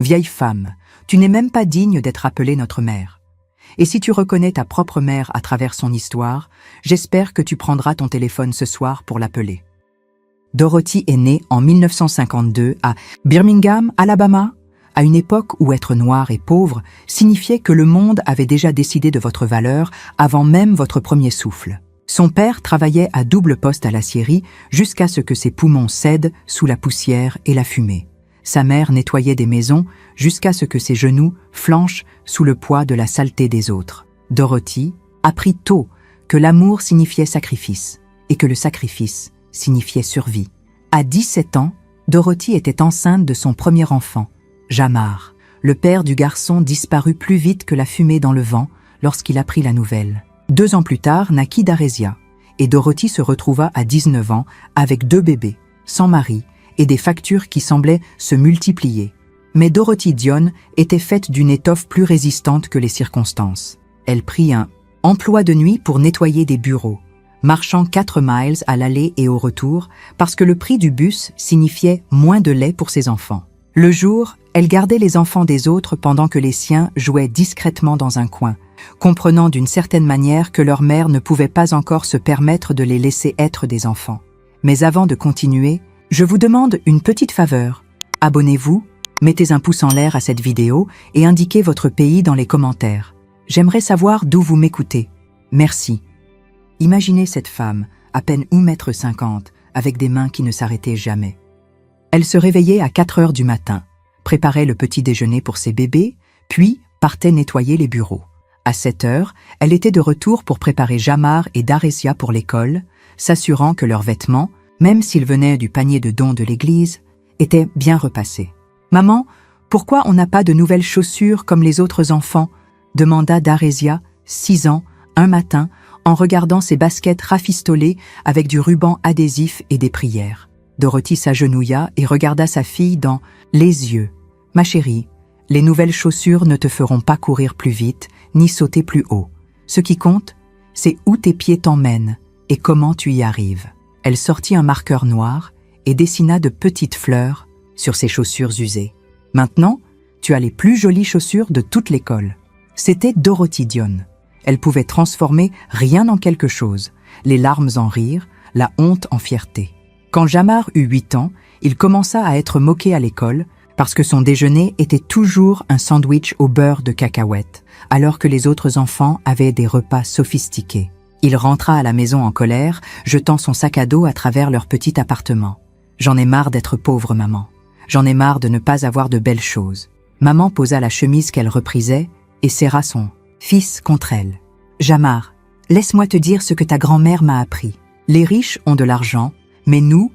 Vieille femme, tu n'es même pas digne d'être appelée notre mère. Et si tu reconnais ta propre mère à travers son histoire, j'espère que tu prendras ton téléphone ce soir pour l'appeler. Dorothy est née en 1952 à Birmingham, Alabama, à une époque où être noir et pauvre signifiait que le monde avait déjà décidé de votre valeur avant même votre premier souffle. Son père travaillait à double poste à l'aciérie jusqu'à ce que ses poumons cèdent sous la poussière et la fumée. Sa mère nettoyait des maisons jusqu'à ce que ses genoux flanchent sous le poids de la saleté des autres. Dorothy apprit tôt que l'amour signifiait sacrifice et que le sacrifice signifiait survie. À 17 ans, Dorothy était enceinte de son premier enfant, Jamar. Le père du garçon disparut plus vite que la fumée dans le vent lorsqu'il apprit la nouvelle. 2 ans plus tard naquit Daresia, et Dorothy se retrouva à 19 ans avec 2 bébés, sans mari, et des factures qui semblaient se multiplier. Mais Dorothy Dion était faite d'une étoffe plus résistante que les circonstances. Elle prit un emploi de nuit pour nettoyer des bureaux, marchant 4 miles à l'aller et au retour parce que le prix du bus signifiait moins de lait pour ses enfants. Le jour, elle gardait les enfants des autres pendant que les siens jouaient discrètement dans un coin, comprenant d'une certaine manière que leur mère ne pouvait pas encore se permettre de les laisser être des enfants. Mais avant de continuer, je vous demande une petite faveur. Abonnez-vous, mettez un pouce en l'air à cette vidéo et indiquez votre pays dans les commentaires. J'aimerais savoir d'où vous m'écoutez. Merci. Imaginez cette femme, à peine 1,50 m, avec des mains qui ne s'arrêtaient jamais. Elle se réveillait à 4 heures du matin, préparait le petit déjeuner pour ses bébés, puis partait nettoyer les bureaux. À 7 heures, elle était de retour pour préparer Jamar et Daresia pour l'école, s'assurant que leurs vêtements, même s'ils venaient du panier de dons de l'église, étaient bien repassés. « Maman, pourquoi on n'a pas de nouvelles chaussures comme les autres enfants ?» demanda Daresia, 6 ans, un matin, en regardant ses baskets rafistolées avec du ruban adhésif et des prières. Dorothy s'agenouilla et regarda sa fille dans les yeux. « Ma chérie, les nouvelles chaussures ne te feront pas courir plus vite, ni sauter plus haut. Ce qui compte, c'est où tes pieds t'emmènent et comment tu y arrives. » Elle sortit un marqueur noir et dessina de petites fleurs sur ses chaussures usées. « Maintenant, tu as les plus jolies chaussures de toute l'école. » C'était Dorothy Dion. Elle pouvait transformer rien en quelque chose, les larmes en rire, la honte en fierté. Quand Jamar eut 8 ans, il commença à être moqué à l'école parce que son déjeuner était toujours un sandwich au beurre de cacahuètes, alors que les autres enfants avaient des repas sophistiqués. Il rentra à la maison en colère, jetant son sac à dos à travers leur petit appartement. « J'en ai marre d'être pauvre, maman. J'en ai marre de ne pas avoir de belles choses. » Maman posa la chemise qu'elle reprisait et serra son fils contre elle. « Jamar, laisse-moi te dire ce que ta grand-mère m'a appris. Les riches ont de l'argent, mais nous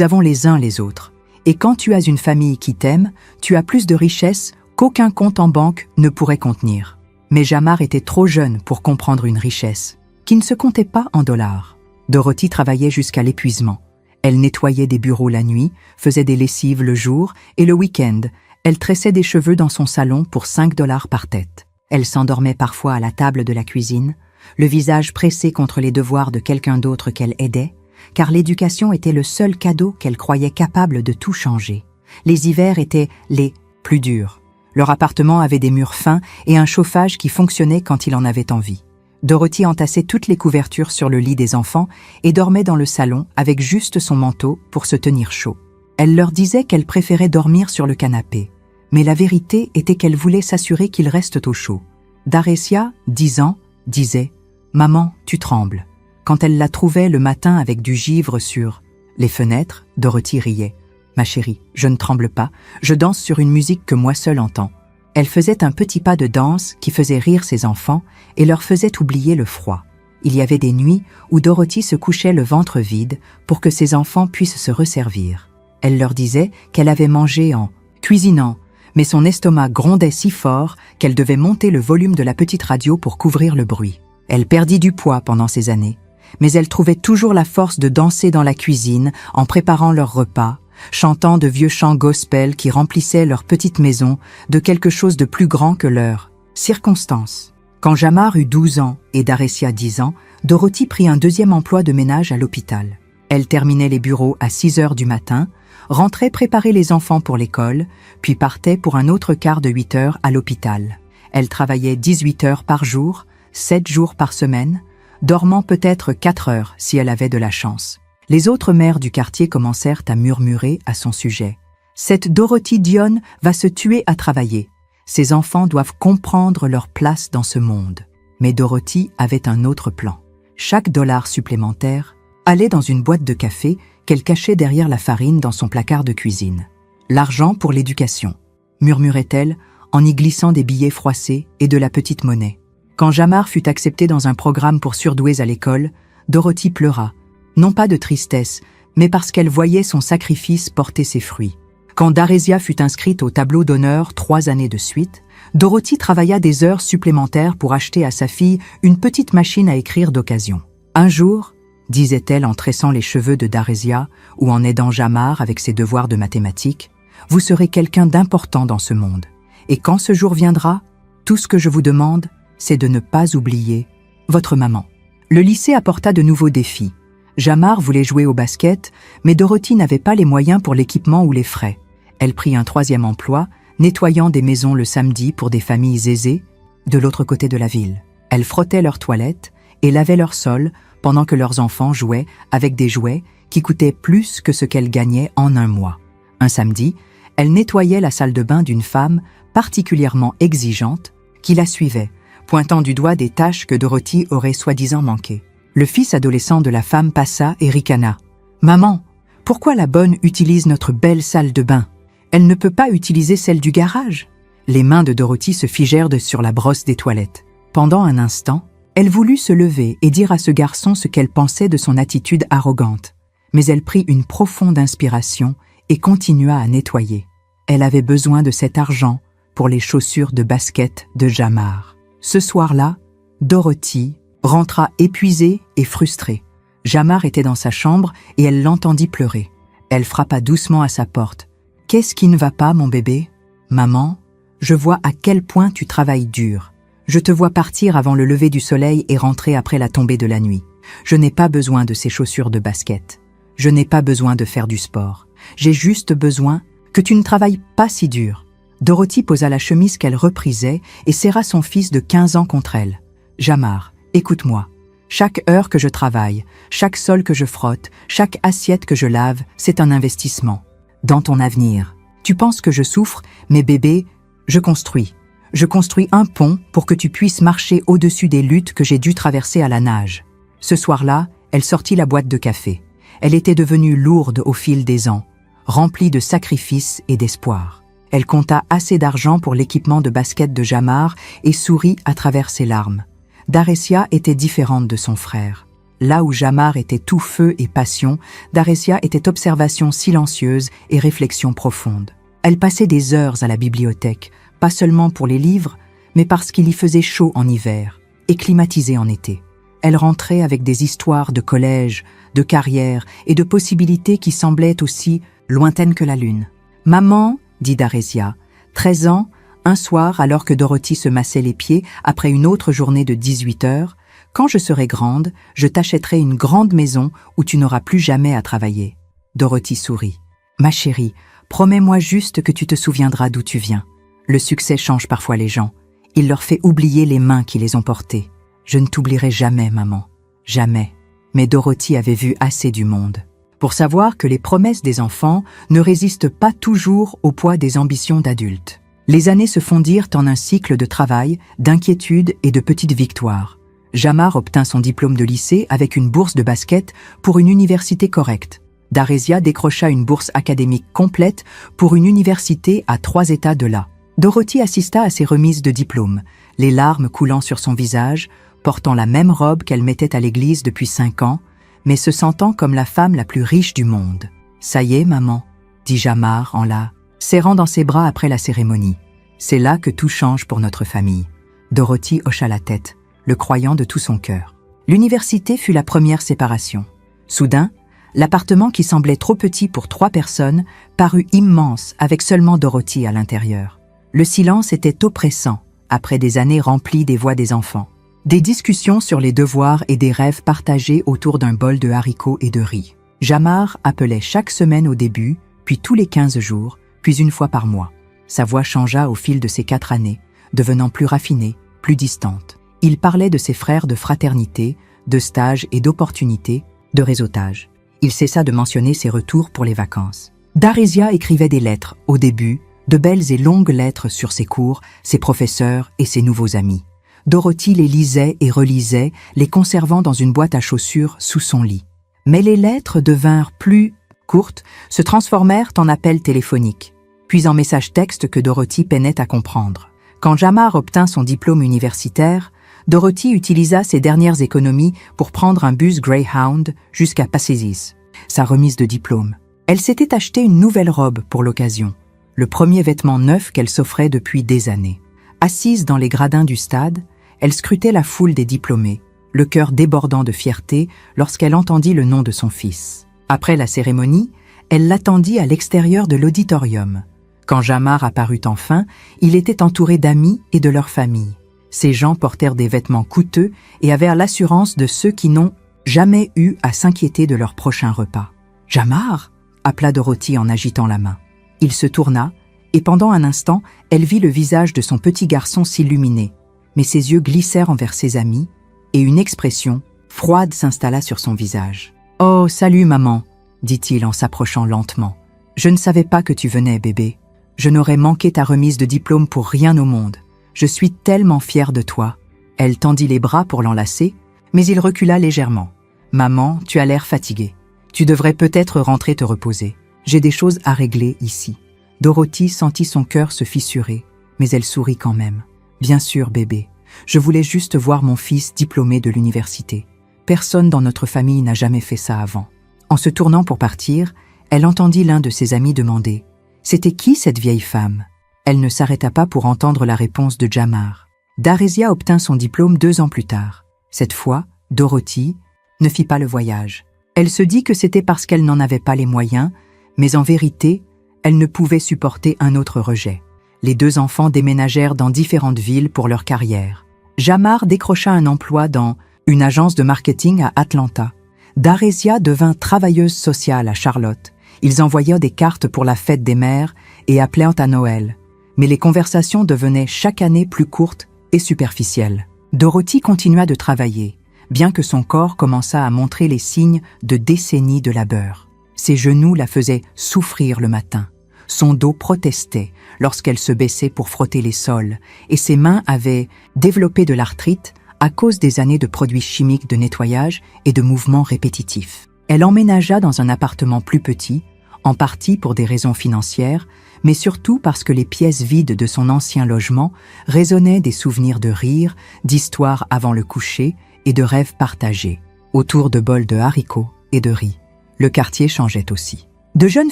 avons les uns les autres. Et quand tu as une famille qui t'aime, tu as plus de richesses qu'aucun compte en banque ne pourrait contenir. » Mais Jamar était trop jeune pour comprendre une richesse qui ne se comptait pas en dollars. Dorothy travaillait jusqu'à l'épuisement. Elle nettoyait des bureaux la nuit, faisait des lessives le jour et le week-end. Elle tressait des cheveux dans son salon pour 5 $ par tête. Elle s'endormait parfois à la table de la cuisine, le visage pressé contre les devoirs de quelqu'un d'autre qu'elle aidait, car l'éducation était le seul cadeau qu'elle croyait capable de tout changer. Les hivers étaient les plus durs. Leur appartement avait des murs fins et un chauffage qui fonctionnait quand il en avait envie. Dorothy entassait toutes les couvertures sur le lit des enfants et dormait dans le salon avec juste son manteau pour se tenir chaud. Elle leur disait qu'elle préférait dormir sur le canapé, mais la vérité était qu'elle voulait s'assurer qu'ils restent au chaud. Daresia, 10 ans, disait « Maman, tu trembles ». Quand elle la trouvait le matin avec du givre sur les fenêtres, Dorothy riait. « Ma chérie, je ne tremble pas, je danse sur une musique que moi seule entends. » Elle faisait un petit pas de danse qui faisait rire ses enfants et leur faisait oublier le froid. Il y avait des nuits où Dorothy se couchait le ventre vide pour que ses enfants puissent se resservir. Elle leur disait qu'elle avait mangé en cuisinant, mais son estomac grondait si fort qu'elle devait monter le volume de la petite radio pour couvrir le bruit. Elle perdit du poids pendant ces années, mais elle trouvait toujours la force de danser dans la cuisine en préparant leurs repas, chantant de vieux chants gospel qui remplissaient leur petite maison de quelque chose de plus grand que leurs circonstances. Quand Jamar eut 12 ans et Daresia 10 ans, Dorothy prit un deuxième emploi de ménage à l'hôpital. Elle terminait les bureaux à 6 heures du matin, rentrait préparer les enfants pour l'école, puis partait pour un autre quart de 8 heures à l'hôpital. Elle travaillait 18 heures par jour, 7 jours par semaine, dormant peut-être 4 heures si elle avait de la chance. Les autres mères du quartier commencèrent à murmurer à son sujet. Cette Dorothy Dionne va se tuer à travailler. Ses enfants doivent comprendre leur place dans ce monde. Mais Dorothy avait un autre plan. Chaque dollar supplémentaire allait dans une boîte de café qu'elle cachait derrière la farine dans son placard de cuisine. L'argent pour l'éducation, murmurait-elle en y glissant des billets froissés et de la petite monnaie. Quand Jamar fut accepté dans un programme pour surdoués à l'école, Dorothy pleura, non pas de tristesse, mais parce qu'elle voyait son sacrifice porter ses fruits. Quand Darésia fut inscrite au tableau d'honneur 3 années de suite, Dorothy travailla des heures supplémentaires pour acheter à sa fille une petite machine à écrire d'occasion. Un jour, disait-elle en tressant les cheveux de Darésia ou en aidant Jamar avec ses devoirs de mathématiques, vous serez quelqu'un d'important dans ce monde. Et quand ce jour viendra, tout ce que je vous demande, c'est de ne pas oublier votre maman. Le lycée apporta de nouveaux défis. Jamar voulait jouer au basket, mais Dorothy n'avait pas les moyens pour l'équipement ou les frais. Elle prit un 3e emploi, nettoyant des maisons le samedi pour des familles aisées, de l'autre côté de la ville. Elle frottait leurs toilettes et lavait leur sol pendant que leurs enfants jouaient avec des jouets qui coûtaient plus que ce qu'elle gagnait en un mois. Un samedi, elle nettoyait la salle de bain d'une femme particulièrement exigeante qui la suivait, pointant du doigt des tâches que Dorothy aurait soi-disant manquées. Le fils adolescent de la femme passa et ricana. « Maman, pourquoi la bonne utilise notre belle salle de bain? Elle ne peut pas utiliser celle du garage ?» Les mains de Dorothy se figèrent sur la brosse des toilettes. Pendant un instant, elle voulut se lever et dire à ce garçon ce qu'elle pensait de son attitude arrogante. Mais elle prit une profonde inspiration et continua à nettoyer. Elle avait besoin de cet argent pour les chaussures de basket de Jamar. Ce soir-là, Dorothy rentra épuisée et frustrée. Jamar était dans sa chambre et elle l'entendit pleurer. Elle frappa doucement à sa porte. « Qu'est-ce qui ne va pas, mon bébé ? »« Maman, je vois à quel point tu travailles dur. Je te vois partir avant le lever du soleil et rentrer après la tombée de la nuit. Je n'ai pas besoin de ces chaussures de basket. Je n'ai pas besoin de faire du sport. J'ai juste besoin que tu ne travailles pas si dur. » Dorothy posa la chemise qu'elle reprisait et serra son fils de 15 ans contre elle. « Jamar, écoute-moi. Chaque heure que je travaille, chaque sol que je frotte, chaque assiette que je lave, c'est un investissement. Dans ton avenir. Tu penses que je souffre, mais bébé, je construis. Je construis un pont pour que tu puisses marcher au-dessus des luttes que j'ai dû traverser à la nage. » Ce soir-là, elle sortit la boîte de café. Elle était devenue lourde au fil des ans, remplie de sacrifices et d'espoir. Elle compta assez d'argent pour l'équipement de basket de Jamar et sourit à travers ses larmes. Darésia était différente de son frère. Là où Jamar était tout feu et passion, Darésia était observation silencieuse et réflexion profonde. Elle passait des heures à la bibliothèque, pas seulement pour les livres, mais parce qu'il y faisait chaud en hiver et climatisé en été. Elle rentrait avec des histoires de collège, de carrière et de possibilités qui semblaient aussi lointaines que la lune. « Maman », dit Darésia, 13 ans, un soir alors que Dorothy se massait les pieds après une autre journée de 18 heures, « quand je serai grande, je t'achèterai une grande maison où tu n'auras plus jamais à travailler. » Dorothy sourit. « Ma chérie, promets-moi juste que tu te souviendras d'où tu viens. Le succès change parfois les gens. Il leur fait oublier les mains qui les ont portés. Je ne t'oublierai jamais, maman. Jamais. » Mais Dorothy avait vu assez du monde pour savoir que les promesses des enfants ne résistent pas toujours au poids des ambitions d'adultes. Les années se fondirent en un cycle de travail, d'inquiétude et de petites victoires. Jamar obtint son diplôme de lycée avec une bourse de basket pour une université correcte. Darésia décrocha une bourse académique complète pour une université à 3 États de là. Dorothy assista à ses remises de diplôme, les larmes coulant sur son visage, portant la même robe qu'elle mettait à l'église depuis 5 ans, mais se sentant comme la femme la plus riche du monde. « Ça y est, maman », dit Jamar en la serrant dans ses bras après la cérémonie. « C'est là que tout change pour notre famille. » Dorothy hocha la tête, le croyant de tout son cœur. L'université fut la première séparation. Soudain, l'appartement qui semblait trop petit pour 3 personnes parut immense avec seulement Dorothy à l'intérieur. Le silence était oppressant après des années remplies des voix des enfants. Des discussions sur les devoirs et des rêves partagés autour d'un bol de haricots et de riz. Jamar appelait chaque semaine au début, puis tous les 15 jours, puis une fois par mois. Sa voix changea au fil de ces 4 années, devenant plus raffinée, plus distante. Il parlait de ses frères de fraternité, de stage et d'opportunités, de réseautage. Il cessa de mentionner ses retours pour les vacances. Darésia écrivait des lettres, au début, de belles et longues lettres sur ses cours, ses professeurs et ses nouveaux amis. Dorothy les lisait et relisait, les conservant dans une boîte à chaussures sous son lit. Mais les lettres devinrent plus courtes, se transformèrent en appels téléphoniques, puis en messages textes que Dorothy peinait à comprendre. Quand Jamar obtint son diplôme universitaire, Dorothy utilisa ses dernières économies pour prendre un bus Greyhound jusqu'à Passaisis, sa remise de diplôme. Elle s'était acheté une nouvelle robe pour l'occasion, le premier vêtement neuf qu'elle s'offrait depuis des années. Assise dans les gradins du stade, elle scrutait la foule des diplômés, le cœur débordant de fierté lorsqu'elle entendit le nom de son fils. Après la cérémonie, elle l'attendit à l'extérieur de l'auditorium. Quand Jamar apparut enfin, il était entouré d'amis et de leur famille. Ces gens portèrent des vêtements coûteux et avaient l'assurance de ceux qui n'ont jamais eu à s'inquiéter de leur prochain repas. « Jamar !» appela Dorothy en agitant la main. Il se tourna, et pendant un instant, elle vit le visage de son petit garçon s'illuminer, mais ses yeux glissèrent envers ses amis, et une expression froide s'installa sur son visage. « Oh, salut maman !» dit-il en s'approchant lentement. « Je ne savais pas que tu venais, bébé. Je n'aurais manqué ta remise de diplôme pour rien au monde. Je suis tellement fière de toi. » Elle tendit les bras pour l'enlacer, mais il recula légèrement. « Maman, tu as l'air fatiguée. Tu devrais peut-être rentrer te reposer. J'ai des choses à régler ici. » Dorothy sentit son cœur se fissurer, mais elle sourit quand même. « Bien sûr, bébé. Je voulais juste voir mon fils diplômé de l'université. Personne dans notre famille n'a jamais fait ça avant. » En se tournant pour partir, elle entendit l'un de ses amis demander « C'était qui cette vieille femme ?» Elle ne s'arrêta pas pour entendre la réponse de Jamar. Darésia obtint son diplôme 2 ans plus tard. Cette fois, Dorothy ne fit pas le voyage. Elle se dit que c'était parce qu'elle n'en avait pas les moyens, mais en vérité, elle ne pouvait supporter un autre rejet. Les 2 enfants déménagèrent dans différentes villes pour leur carrière. Jamar décrocha un emploi dans une agence de marketing à Atlanta. Darésia devint travailleuse sociale à Charlotte. Ils envoyaient des cartes pour la fête des mères et appelaient à Noël. Mais les conversations devenaient chaque année plus courtes et superficielles. Dorothy continua de travailler, bien que son corps commençât à montrer les signes de décennies de labeur. Ses genoux la faisaient souffrir le matin. Son dos protestait lorsqu'elle se baissait pour frotter les sols, et ses mains avaient développé de l'arthrite à cause des années de produits chimiques de nettoyage et de mouvements répétitifs. Elle emménagea dans un appartement plus petit, en partie pour des raisons financières, mais surtout parce que les pièces vides de son ancien logement résonnaient des souvenirs de rires, d'histoires avant le coucher et de rêves partagés, autour de bols de haricots et de riz. Le quartier changeait aussi. De jeunes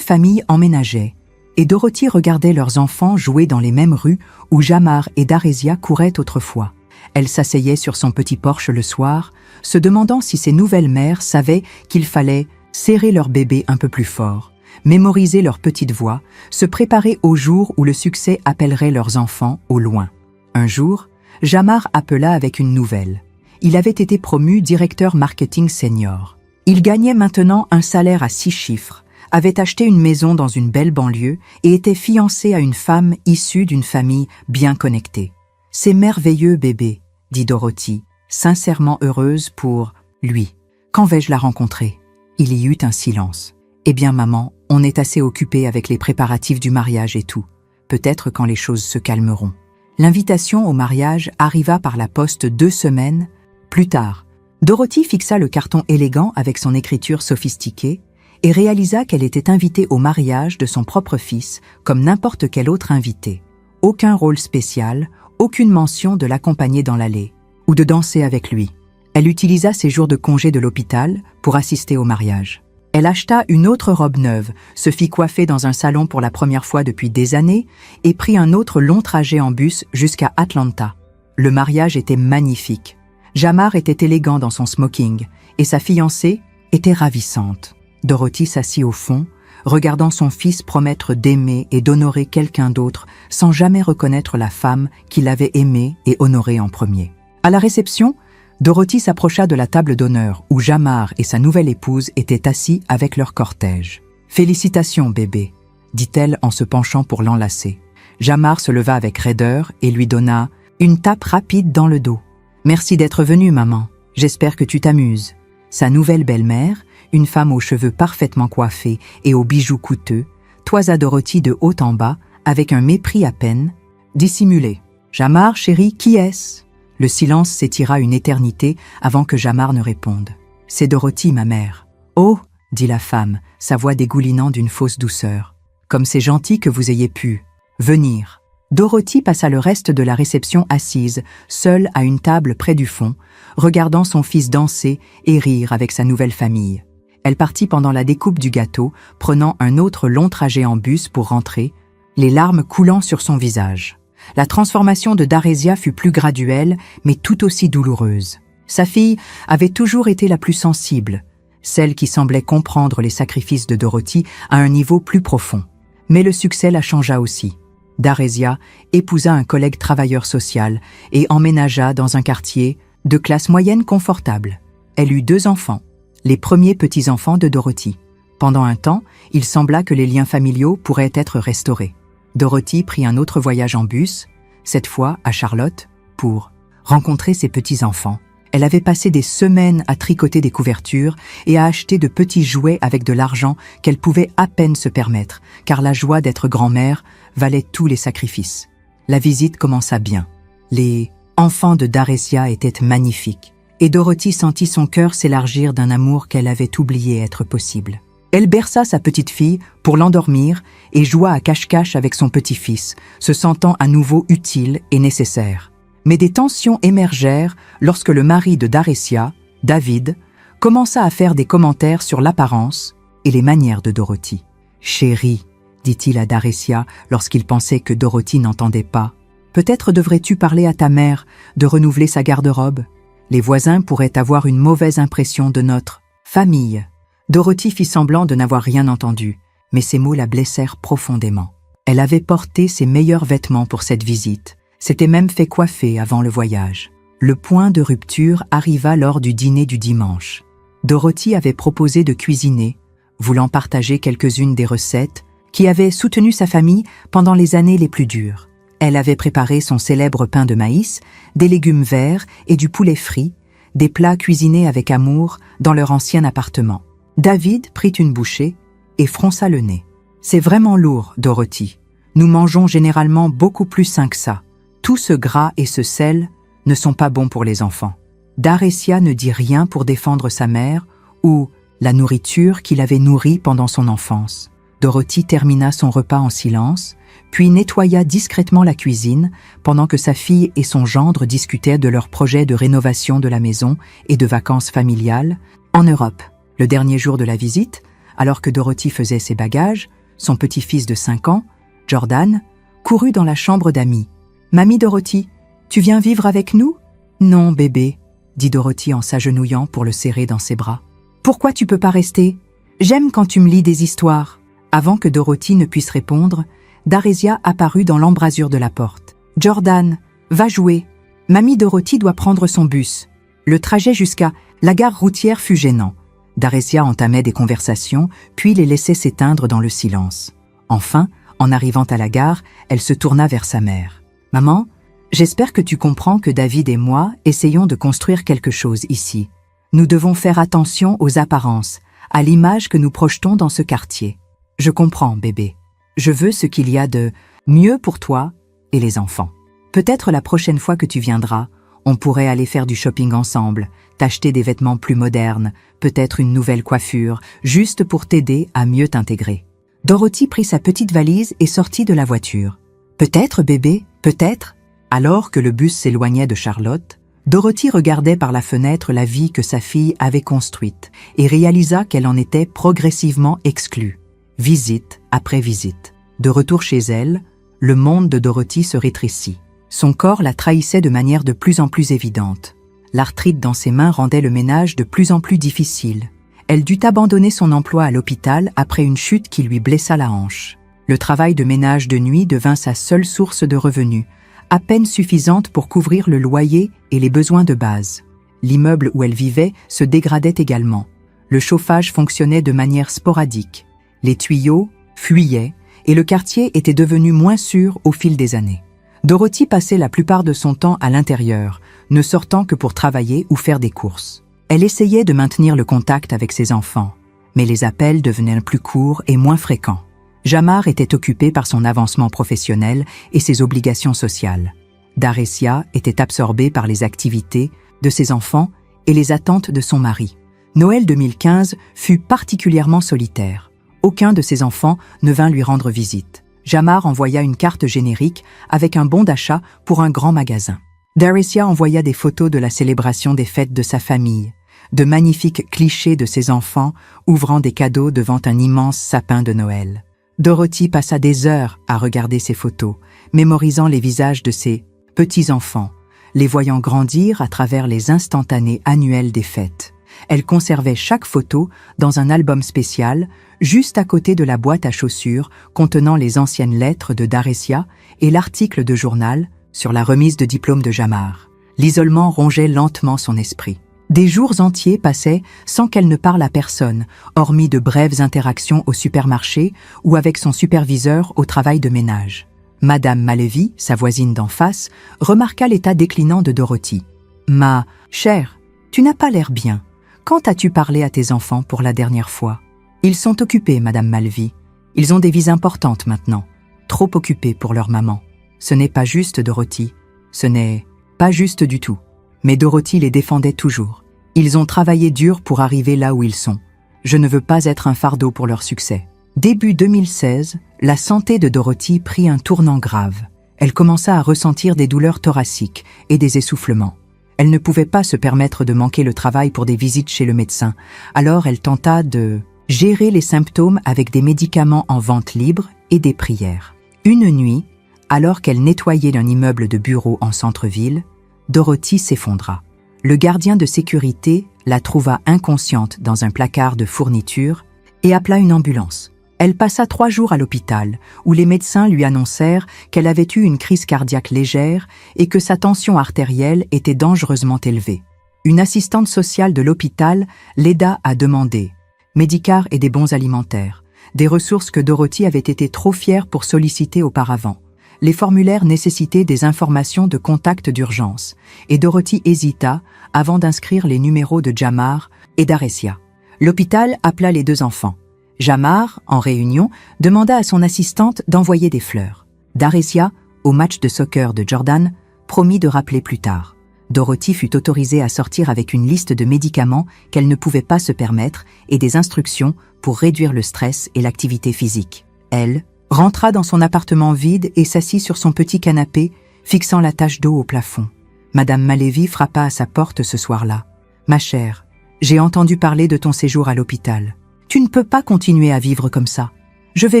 familles emménageaient, et Dorothy regardait leurs enfants jouer dans les mêmes rues où Jamar et Darésia couraient autrefois. Elle s'asseyait sur son petit porche le soir, se demandant si ses nouvelles mères savaient qu'il fallait serrer leur bébé un peu plus fort, mémoriser leur petite voix, se préparer au jour où le succès appellerait leurs enfants au loin. Un jour, Jamar appela avec une nouvelle. Il avait été promu directeur marketing senior. Il gagnait maintenant un salaire à 6 chiffres, avait acheté une maison dans une belle banlieue et était fiancé à une femme issue d'une famille bien connectée. « C'est merveilleux, bébé », dit Dorothy, sincèrement heureuse pour lui. « Quand vais-je la rencontrer ?» Il y eut un silence. « Eh bien, maman, on est assez occupé avec les préparatifs du mariage et tout. Peut-être quand les choses se calmeront. » L'invitation au mariage arriva par la poste 2 semaines plus tard. Dorothy fixa le carton élégant avec son écriture sophistiquée et réalisa qu'elle était invitée au mariage de son propre fils comme n'importe quel autre invité. Aucun rôle spécial, aucune mention de l'accompagner dans l'allée ou de danser avec lui. Elle utilisa ses jours de congé de l'hôpital pour assister au mariage. Elle acheta une autre robe neuve, se fit coiffer dans un salon pour la première fois depuis des années et prit un autre long trajet en bus jusqu'à Atlanta. Le mariage était magnifique. Jamar était élégant dans son smoking et sa fiancée était ravissante. Dorothy s'assit au fond, regardant son fils promettre d'aimer et d'honorer quelqu'un d'autre sans jamais reconnaître la femme qu'il avait aimée et honorée en premier. À la réception, Dorothy s'approcha de la table d'honneur où Jamar et sa nouvelle épouse étaient assis avec leur cortège. « Félicitations, bébé », dit-elle en se penchant pour l'enlacer. Jamar se leva avec raideur et lui donna une tape rapide dans le dos. « Merci d'être venue, maman. J'espère que tu t'amuses. » Sa nouvelle belle-mère, une femme aux cheveux parfaitement coiffés et aux bijoux coûteux, toisa Dorothy de haut en bas avec un mépris à peine dissimulé. « Jamar, chérie, qui est-ce » Le silence s'étira une éternité avant que Jamar ne réponde. « C'est Dorothy, ma mère. »« Oh » dit la femme, sa voix dégoulinant d'une fausse douceur. « Comme c'est gentil que vous ayez pu venir. » Dorothy passa le reste de la réception assise, seule à une table près du fond, regardant son fils danser et rire avec sa nouvelle famille. Elle partit pendant la découpe du gâteau, prenant un autre long trajet en bus pour rentrer, les larmes coulant sur son visage. La transformation de Darésia fut plus graduelle, mais tout aussi douloureuse. Sa fille avait toujours été la plus sensible, celle qui semblait comprendre les sacrifices de Dorothy à un niveau plus profond. Mais le succès la changea aussi. Darésia épousa un collègue travailleur social et emménagea dans un quartier de classe moyenne confortable. Elle eut 2 enfants, les premiers petits-enfants de Dorothy. Pendant un temps, il sembla que les liens familiaux pourraient être restaurés. Dorothy prit un autre voyage en bus, cette fois à Charlotte, pour rencontrer ses petits-enfants. Elle avait passé des semaines à tricoter des couvertures et à acheter de petits jouets avec de l'argent qu'elle pouvait à peine se permettre, car la joie d'être grand-mère valait tous les sacrifices. La visite commença bien. Les enfants de Darésia étaient magnifiques, et Dorothy sentit son cœur s'élargir d'un amour qu'elle avait oublié être possible. Elle berça sa petite fille pour l'endormir et joua à cache-cache avec son petit-fils, se sentant à nouveau utile et nécessaire. Mais des tensions émergèrent lorsque le mari de Darésia, David, commença à faire des commentaires sur l'apparence et les manières de Dorothy. « Chérie, » dit-il à Darésia lorsqu'il pensait que Dorothy n'entendait pas, « peut-être devrais-tu parler à ta mère de renouveler sa garde-robe. Les voisins pourraient avoir une mauvaise impression de notre famille. » Dorothy fit semblant de n'avoir rien entendu, mais ces mots la blessèrent profondément. Elle avait porté ses meilleurs vêtements pour cette visite, s'était même fait coiffer avant le voyage. Le point de rupture arriva lors du dîner du dimanche. Dorothy avait proposé de cuisiner, voulant partager quelques-unes des recettes qui avaient soutenu sa famille pendant les années les plus dures. Elle avait préparé son célèbre pain de maïs, des légumes verts et du poulet frit, des plats cuisinés avec amour dans leur ancien appartement. David prit une bouchée et fronça le nez. « C'est vraiment lourd, Dorothy. Nous mangeons généralement beaucoup plus sain que ça. Tout ce gras et ce sel ne sont pas bons pour les enfants. » Darésia ne dit rien pour défendre sa mère ou la nourriture qui l'avait nourrie pendant son enfance. Dorothy termina son repas en silence, puis nettoya discrètement la cuisine pendant que sa fille et son gendre discutaient de leur projet de rénovation de la maison et de vacances familiales en Europe. Le dernier jour de la visite, alors que Dorothy faisait ses bagages, son petit-fils de 5 ans, Jordan, courut dans la chambre d'Amy. « Mamie Dorothy, tu viens vivre avec nous ?»« Non, bébé, » dit Dorothy en s'agenouillant pour le serrer dans ses bras. « Pourquoi tu peux pas rester ? J'aime quand tu me lis des histoires. » Avant que Dorothy ne puisse répondre, Darésia apparut dans l'embrasure de la porte. « Jordan, va jouer. Mamie Dorothy doit prendre son bus. » Le trajet jusqu'à la gare routière fut gênant. Darésia entamait des conversations, puis les laissait s'éteindre dans le silence. Enfin, en arrivant à la gare, elle se tourna vers sa mère. « Maman, j'espère que tu comprends que David et moi essayons de construire quelque chose ici. Nous devons faire attention aux apparences, à l'image que nous projetons dans ce quartier. Je comprends, bébé. Je veux ce qu'il y a de mieux pour toi et les enfants. Peut-être la prochaine fois que tu viendras, on pourrait aller faire du shopping ensemble, t'acheter des vêtements plus modernes, peut-être une nouvelle coiffure, juste pour t'aider à mieux t'intégrer. » Dorothy prit sa petite valise et sortit de la voiture. « Peut-être, bébé, peut-être ?» Alors que le bus s'éloignait de Charlotte, Dorothy regardait par la fenêtre la vie que sa fille avait construite et réalisa qu'elle en était progressivement exclue. Visite après visite. De retour chez elle, le monde de Dorothy se rétrécit. Son corps la trahissait de manière de plus en plus évidente. L'arthrite dans ses mains rendait le ménage de plus en plus difficile. Elle dut abandonner son emploi à l'hôpital après une chute qui lui blessa la hanche. Le travail de ménage de nuit devint sa seule source de revenus, à peine suffisante pour couvrir le loyer et les besoins de base. L'immeuble où elle vivait se dégradait également. Le chauffage fonctionnait de manière sporadique. Les tuyaux fuyaient et le quartier était devenu moins sûr au fil des années. Dorothy passait la plupart de son temps à l'intérieur, ne sortant que pour travailler ou faire des courses. Elle essayait de maintenir le contact avec ses enfants, mais les appels devenaient plus courts et moins fréquents. Jamar était occupé par son avancement professionnel et ses obligations sociales. Daressia était absorbée par les activités de ses enfants et les attentes de son mari. Noël 2015 fut particulièrement solitaire. Aucun de ses enfants ne vint lui rendre visite. Jamar envoya une carte générique avec un bon d'achat pour un grand magasin. Daressia envoya des photos de la célébration des fêtes de sa famille, de magnifiques clichés de ses enfants ouvrant des cadeaux devant un immense sapin de Noël. Dorothy passa des heures à regarder ces photos, mémorisant les visages de ses petits-enfants, les voyant grandir à travers les instantanés annuels des fêtes. Elle conservait chaque photo dans un album spécial, juste à côté de la boîte à chaussures contenant les anciennes lettres de Daressia et l'article de journal sur la remise de diplôme de Jamar. L'isolement rongeait lentement son esprit. Des jours entiers passaient sans qu'elle ne parle à personne, hormis de brèves interactions au supermarché ou avec son superviseur au travail de ménage. Madame Malevy, sa voisine d'en face, remarqua l'état déclinant de Dorothy. « Ma chère, tu n'as pas l'air bien. Quand as-tu parlé à tes enfants pour la dernière fois ?»« Ils sont occupés, Madame Malevy. Ils ont des vies importantes maintenant. Trop occupés pour leur maman. Ce n'est pas juste, Dorothy. Ce n'est pas juste du tout. » Mais Dorothy les défendait toujours. Ils ont travaillé dur pour arriver là où ils sont. Je ne veux pas être un fardeau pour leur succès. Début 2016, la santé de Dorothy prit un tournant grave. Elle commença à ressentir des douleurs thoraciques et des essoufflements. Elle ne pouvait pas se permettre de manquer le travail pour des visites chez le médecin, alors elle tenta de gérer les symptômes avec des médicaments en vente libre et des prières. Une nuit, alors qu'elle nettoyait un immeuble de bureaux en centre-ville, Dorothy s'effondra. Le gardien de sécurité la trouva inconsciente dans un placard de fournitures et appela une ambulance. Elle passa 3 jours à l'hôpital, où les médecins lui annoncèrent qu'elle avait eu une crise cardiaque légère et que sa tension artérielle était dangereusement élevée. Une assistante sociale de l'hôpital l'aida à demander médicaments et des bons alimentaires, des ressources que Dorothy avait été trop fière pour solliciter auparavant. Les formulaires nécessitaient des informations de contact d'urgence, et Dorothy hésita avant d'inscrire les numéros de Jamar et Daressia. L'hôpital appela les 2 enfants. Jamar, en réunion, demanda à son assistante d'envoyer des fleurs. Daressia, au match de soccer de Jordan, promit de rappeler plus tard. Dorothy fut autorisée à sortir avec une liste de médicaments qu'elle ne pouvait pas se permettre et des instructions pour réduire le stress et l'activité physique. Elle rentra dans son appartement vide et s'assit sur son petit canapé, fixant la tache d'eau au plafond. Madame Malevy frappa à sa porte ce soir-là. « Ma chère, j'ai entendu parler de ton séjour à l'hôpital. Tu ne peux pas continuer à vivre comme ça. Je vais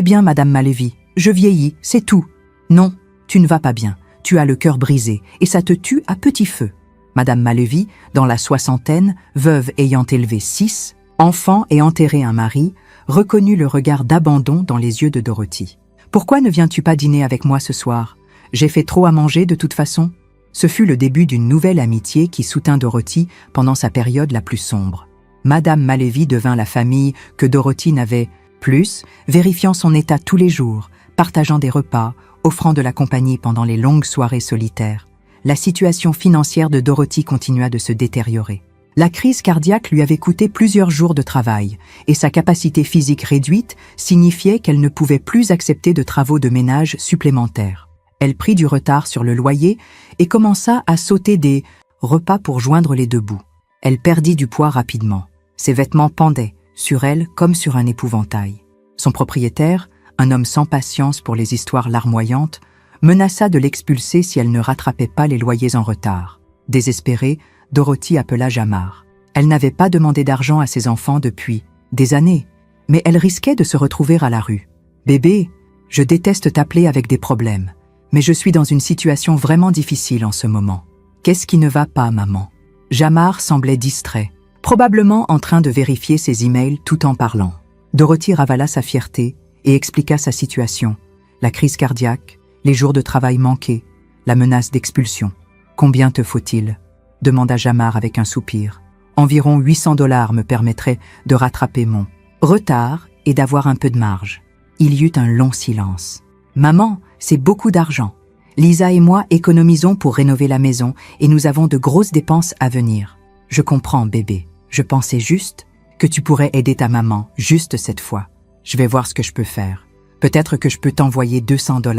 bien, Madame Malevy. Je vieillis, c'est tout. Non, tu ne vas pas bien. Tu as le cœur brisé et ça te tue à petit feu. » Madame Malevy, dans la soixantaine, veuve ayant élevé 6 enfants et enterré un mari, reconnut le regard d'abandon dans les yeux de Dorothy. « Pourquoi ne viens-tu pas dîner avec moi ce soir? J'ai fait trop à manger de toute façon. » Ce fut le début d'une nouvelle amitié qui soutint Dorothy pendant sa période la plus sombre. Madame Malevy devint la famille que Dorothy n'avait plus, vérifiant son état tous les jours, partageant des repas, offrant de la compagnie pendant les longues soirées solitaires. La situation financière de Dorothy continua de se détériorer. La crise cardiaque lui avait coûté plusieurs jours de travail, et sa capacité physique réduite signifiait qu'elle ne pouvait plus accepter de travaux de ménage supplémentaires. Elle prit du retard sur le loyer et commença à sauter des repas pour joindre les 2 bouts. Elle perdit du poids rapidement. Ses vêtements pendaient, sur elle comme sur un épouvantail. Son propriétaire, un homme sans patience pour les histoires larmoyantes, menaça de l'expulser si elle ne rattrapait pas les loyers en retard. Désespérée, Dorothy appela Jamar. Elle n'avait pas demandé d'argent à ses enfants depuis des années, mais elle risquait de se retrouver à la rue. « Bébé, je déteste t'appeler avec des problèmes, mais je suis dans une situation vraiment difficile en ce moment. Qu'est-ce qui ne va pas, maman ?» Jamar semblait distrait, probablement en train de vérifier ses emails tout en parlant. Dorothy ravala sa fierté et expliqua sa situation. La crise cardiaque, les jours de travail manqués, la menace d'expulsion. « Combien te faut-il » demanda Jamar avec un soupir. « Environ 800 $ me permettraient de rattraper mon retard et d'avoir un peu de marge. » Il y eut un long silence. « Maman, c'est beaucoup d'argent. Lisa et moi économisons pour rénover la maison et nous avons de grosses dépenses à venir. Je comprends, bébé. Je pensais juste que tu pourrais aider ta maman, juste cette fois. Je vais voir ce que je peux faire. Peut-être que je peux t'envoyer 200 $.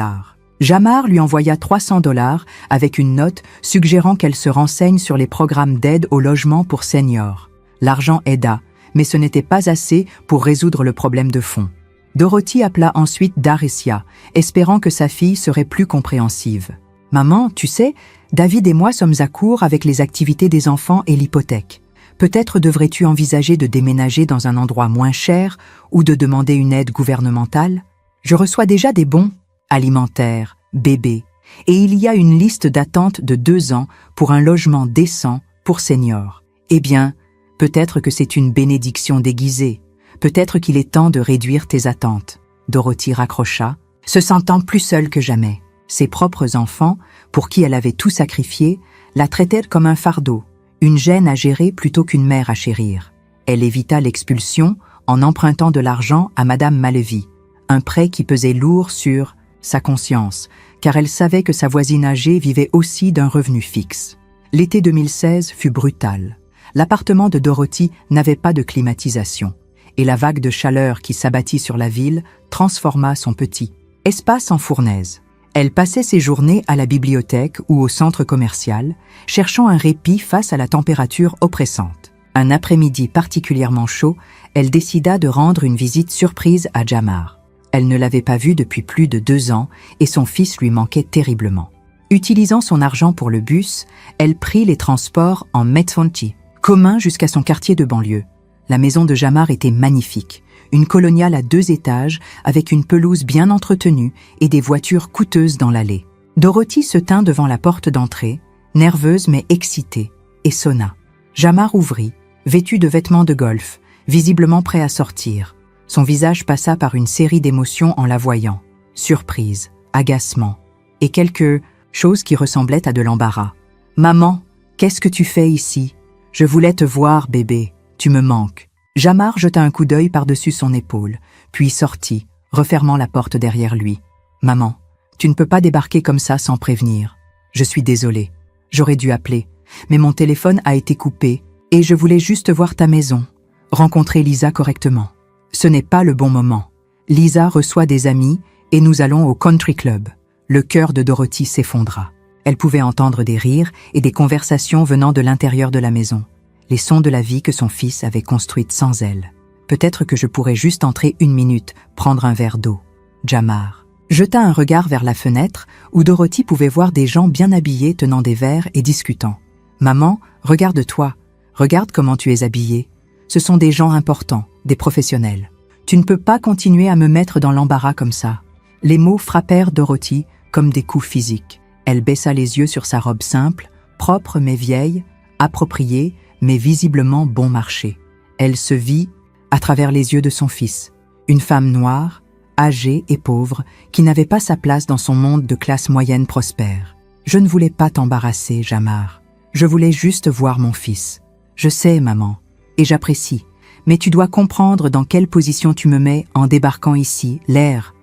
Jamar lui envoya 300 $ avec une note suggérant qu'elle se renseigne sur les programmes d'aide au logement pour seniors. L'argent aida, mais ce n'était pas assez pour résoudre le problème de fond. Dorothy appela ensuite Daressia, espérant que sa fille serait plus compréhensive. « Maman, tu sais, David et moi sommes à court avec les activités des enfants et l'hypothèque. Peut-être devrais-tu envisager de déménager dans un endroit moins cher ou de demander une aide gouvernementale? Je reçois déjà des bons alimentaires, bébés, et il y a une liste d'attente de 2 ans pour un logement décent pour seniors. Eh bien, peut-être que c'est une bénédiction déguisée. Peut-être qu'il est temps de réduire tes attentes. » Dorothy raccrocha, se sentant plus seule que jamais. Ses propres enfants, pour qui elle avait tout sacrifié, la traitaient comme un fardeau, une gêne à gérer plutôt qu'une mère à chérir. Elle évita l'expulsion en empruntant de l'argent à Madame Malevy, un prêt qui pesait lourd sur sa conscience, car elle savait que sa voisine âgée vivait aussi d'un revenu fixe. L'été 2016 fut brutal. L'appartement de Dorothy n'avait pas de climatisation, et la vague de chaleur qui s'abattit sur la ville transforma son petit espace en fournaise. Elle passait ses journées à la bibliothèque ou au centre commercial, cherchant un répit face à la température oppressante. Un après-midi particulièrement chaud, elle décida de rendre une visite surprise à Jamar. Elle ne l'avait pas vu depuis plus de 2 ans et son fils lui manquait terriblement. Utilisant son argent pour le bus, elle prit les transports en Metfonti, commun jusqu'à son quartier de banlieue. La maison de Jamar était magnifique, une coloniale à 2 étages avec une pelouse bien entretenue et des voitures coûteuses dans l'allée. Dorothy se tint devant la porte d'entrée, nerveuse mais excitée, et sonna. Jamar ouvrit, vêtu de vêtements de golf, visiblement prêt à sortir. Son visage passa par une série d'émotions en la voyant. Surprise, agacement, et quelque chose qui ressemblait à de l'embarras. « Maman, qu'est-ce que tu fais ici? Je voulais te voir, bébé. Tu me manques. » Jamar jeta un coup d'œil par-dessus son épaule, puis sortit, refermant la porte derrière lui. « Maman, tu ne peux pas débarquer comme ça sans prévenir. Je suis désolée. J'aurais dû appeler, mais mon téléphone a été coupé et je voulais juste voir ta maison, rencontrer Lisa correctement. Ce n'est pas le bon moment. Lisa reçoit des amis et nous allons au country club. » Le cœur de Dorothy s'effondra. Elle pouvait entendre des rires et des conversations venant de l'intérieur de la maison. Les sons de la vie que son fils avait construite sans elle. Peut-être que je pourrais juste entrer 1 minute, prendre un verre d'eau. Jamar jeta un regard vers la fenêtre où Dorothy pouvait voir des gens bien habillés tenant des verres et discutant. « Maman, regarde-toi. Regarde comment tu es habillée. Ce sont des gens importants, des professionnels. Tu ne peux pas continuer à me mettre dans l'embarras comme ça. » Les mots frappèrent Dorothy comme des coups physiques. Elle baissa les yeux sur sa robe simple, propre mais vieille, appropriée mais visiblement bon marché. Elle se vit à travers les yeux de son fils, une femme noire, âgée et pauvre, qui n'avait pas sa place dans son monde de classe moyenne prospère. « Je ne voulais pas t'embarrasser, Jamar. Je voulais juste voir mon fils. Je sais, maman, et j'apprécie, mais tu dois comprendre dans quelle position tu me mets en débarquant ici, l'air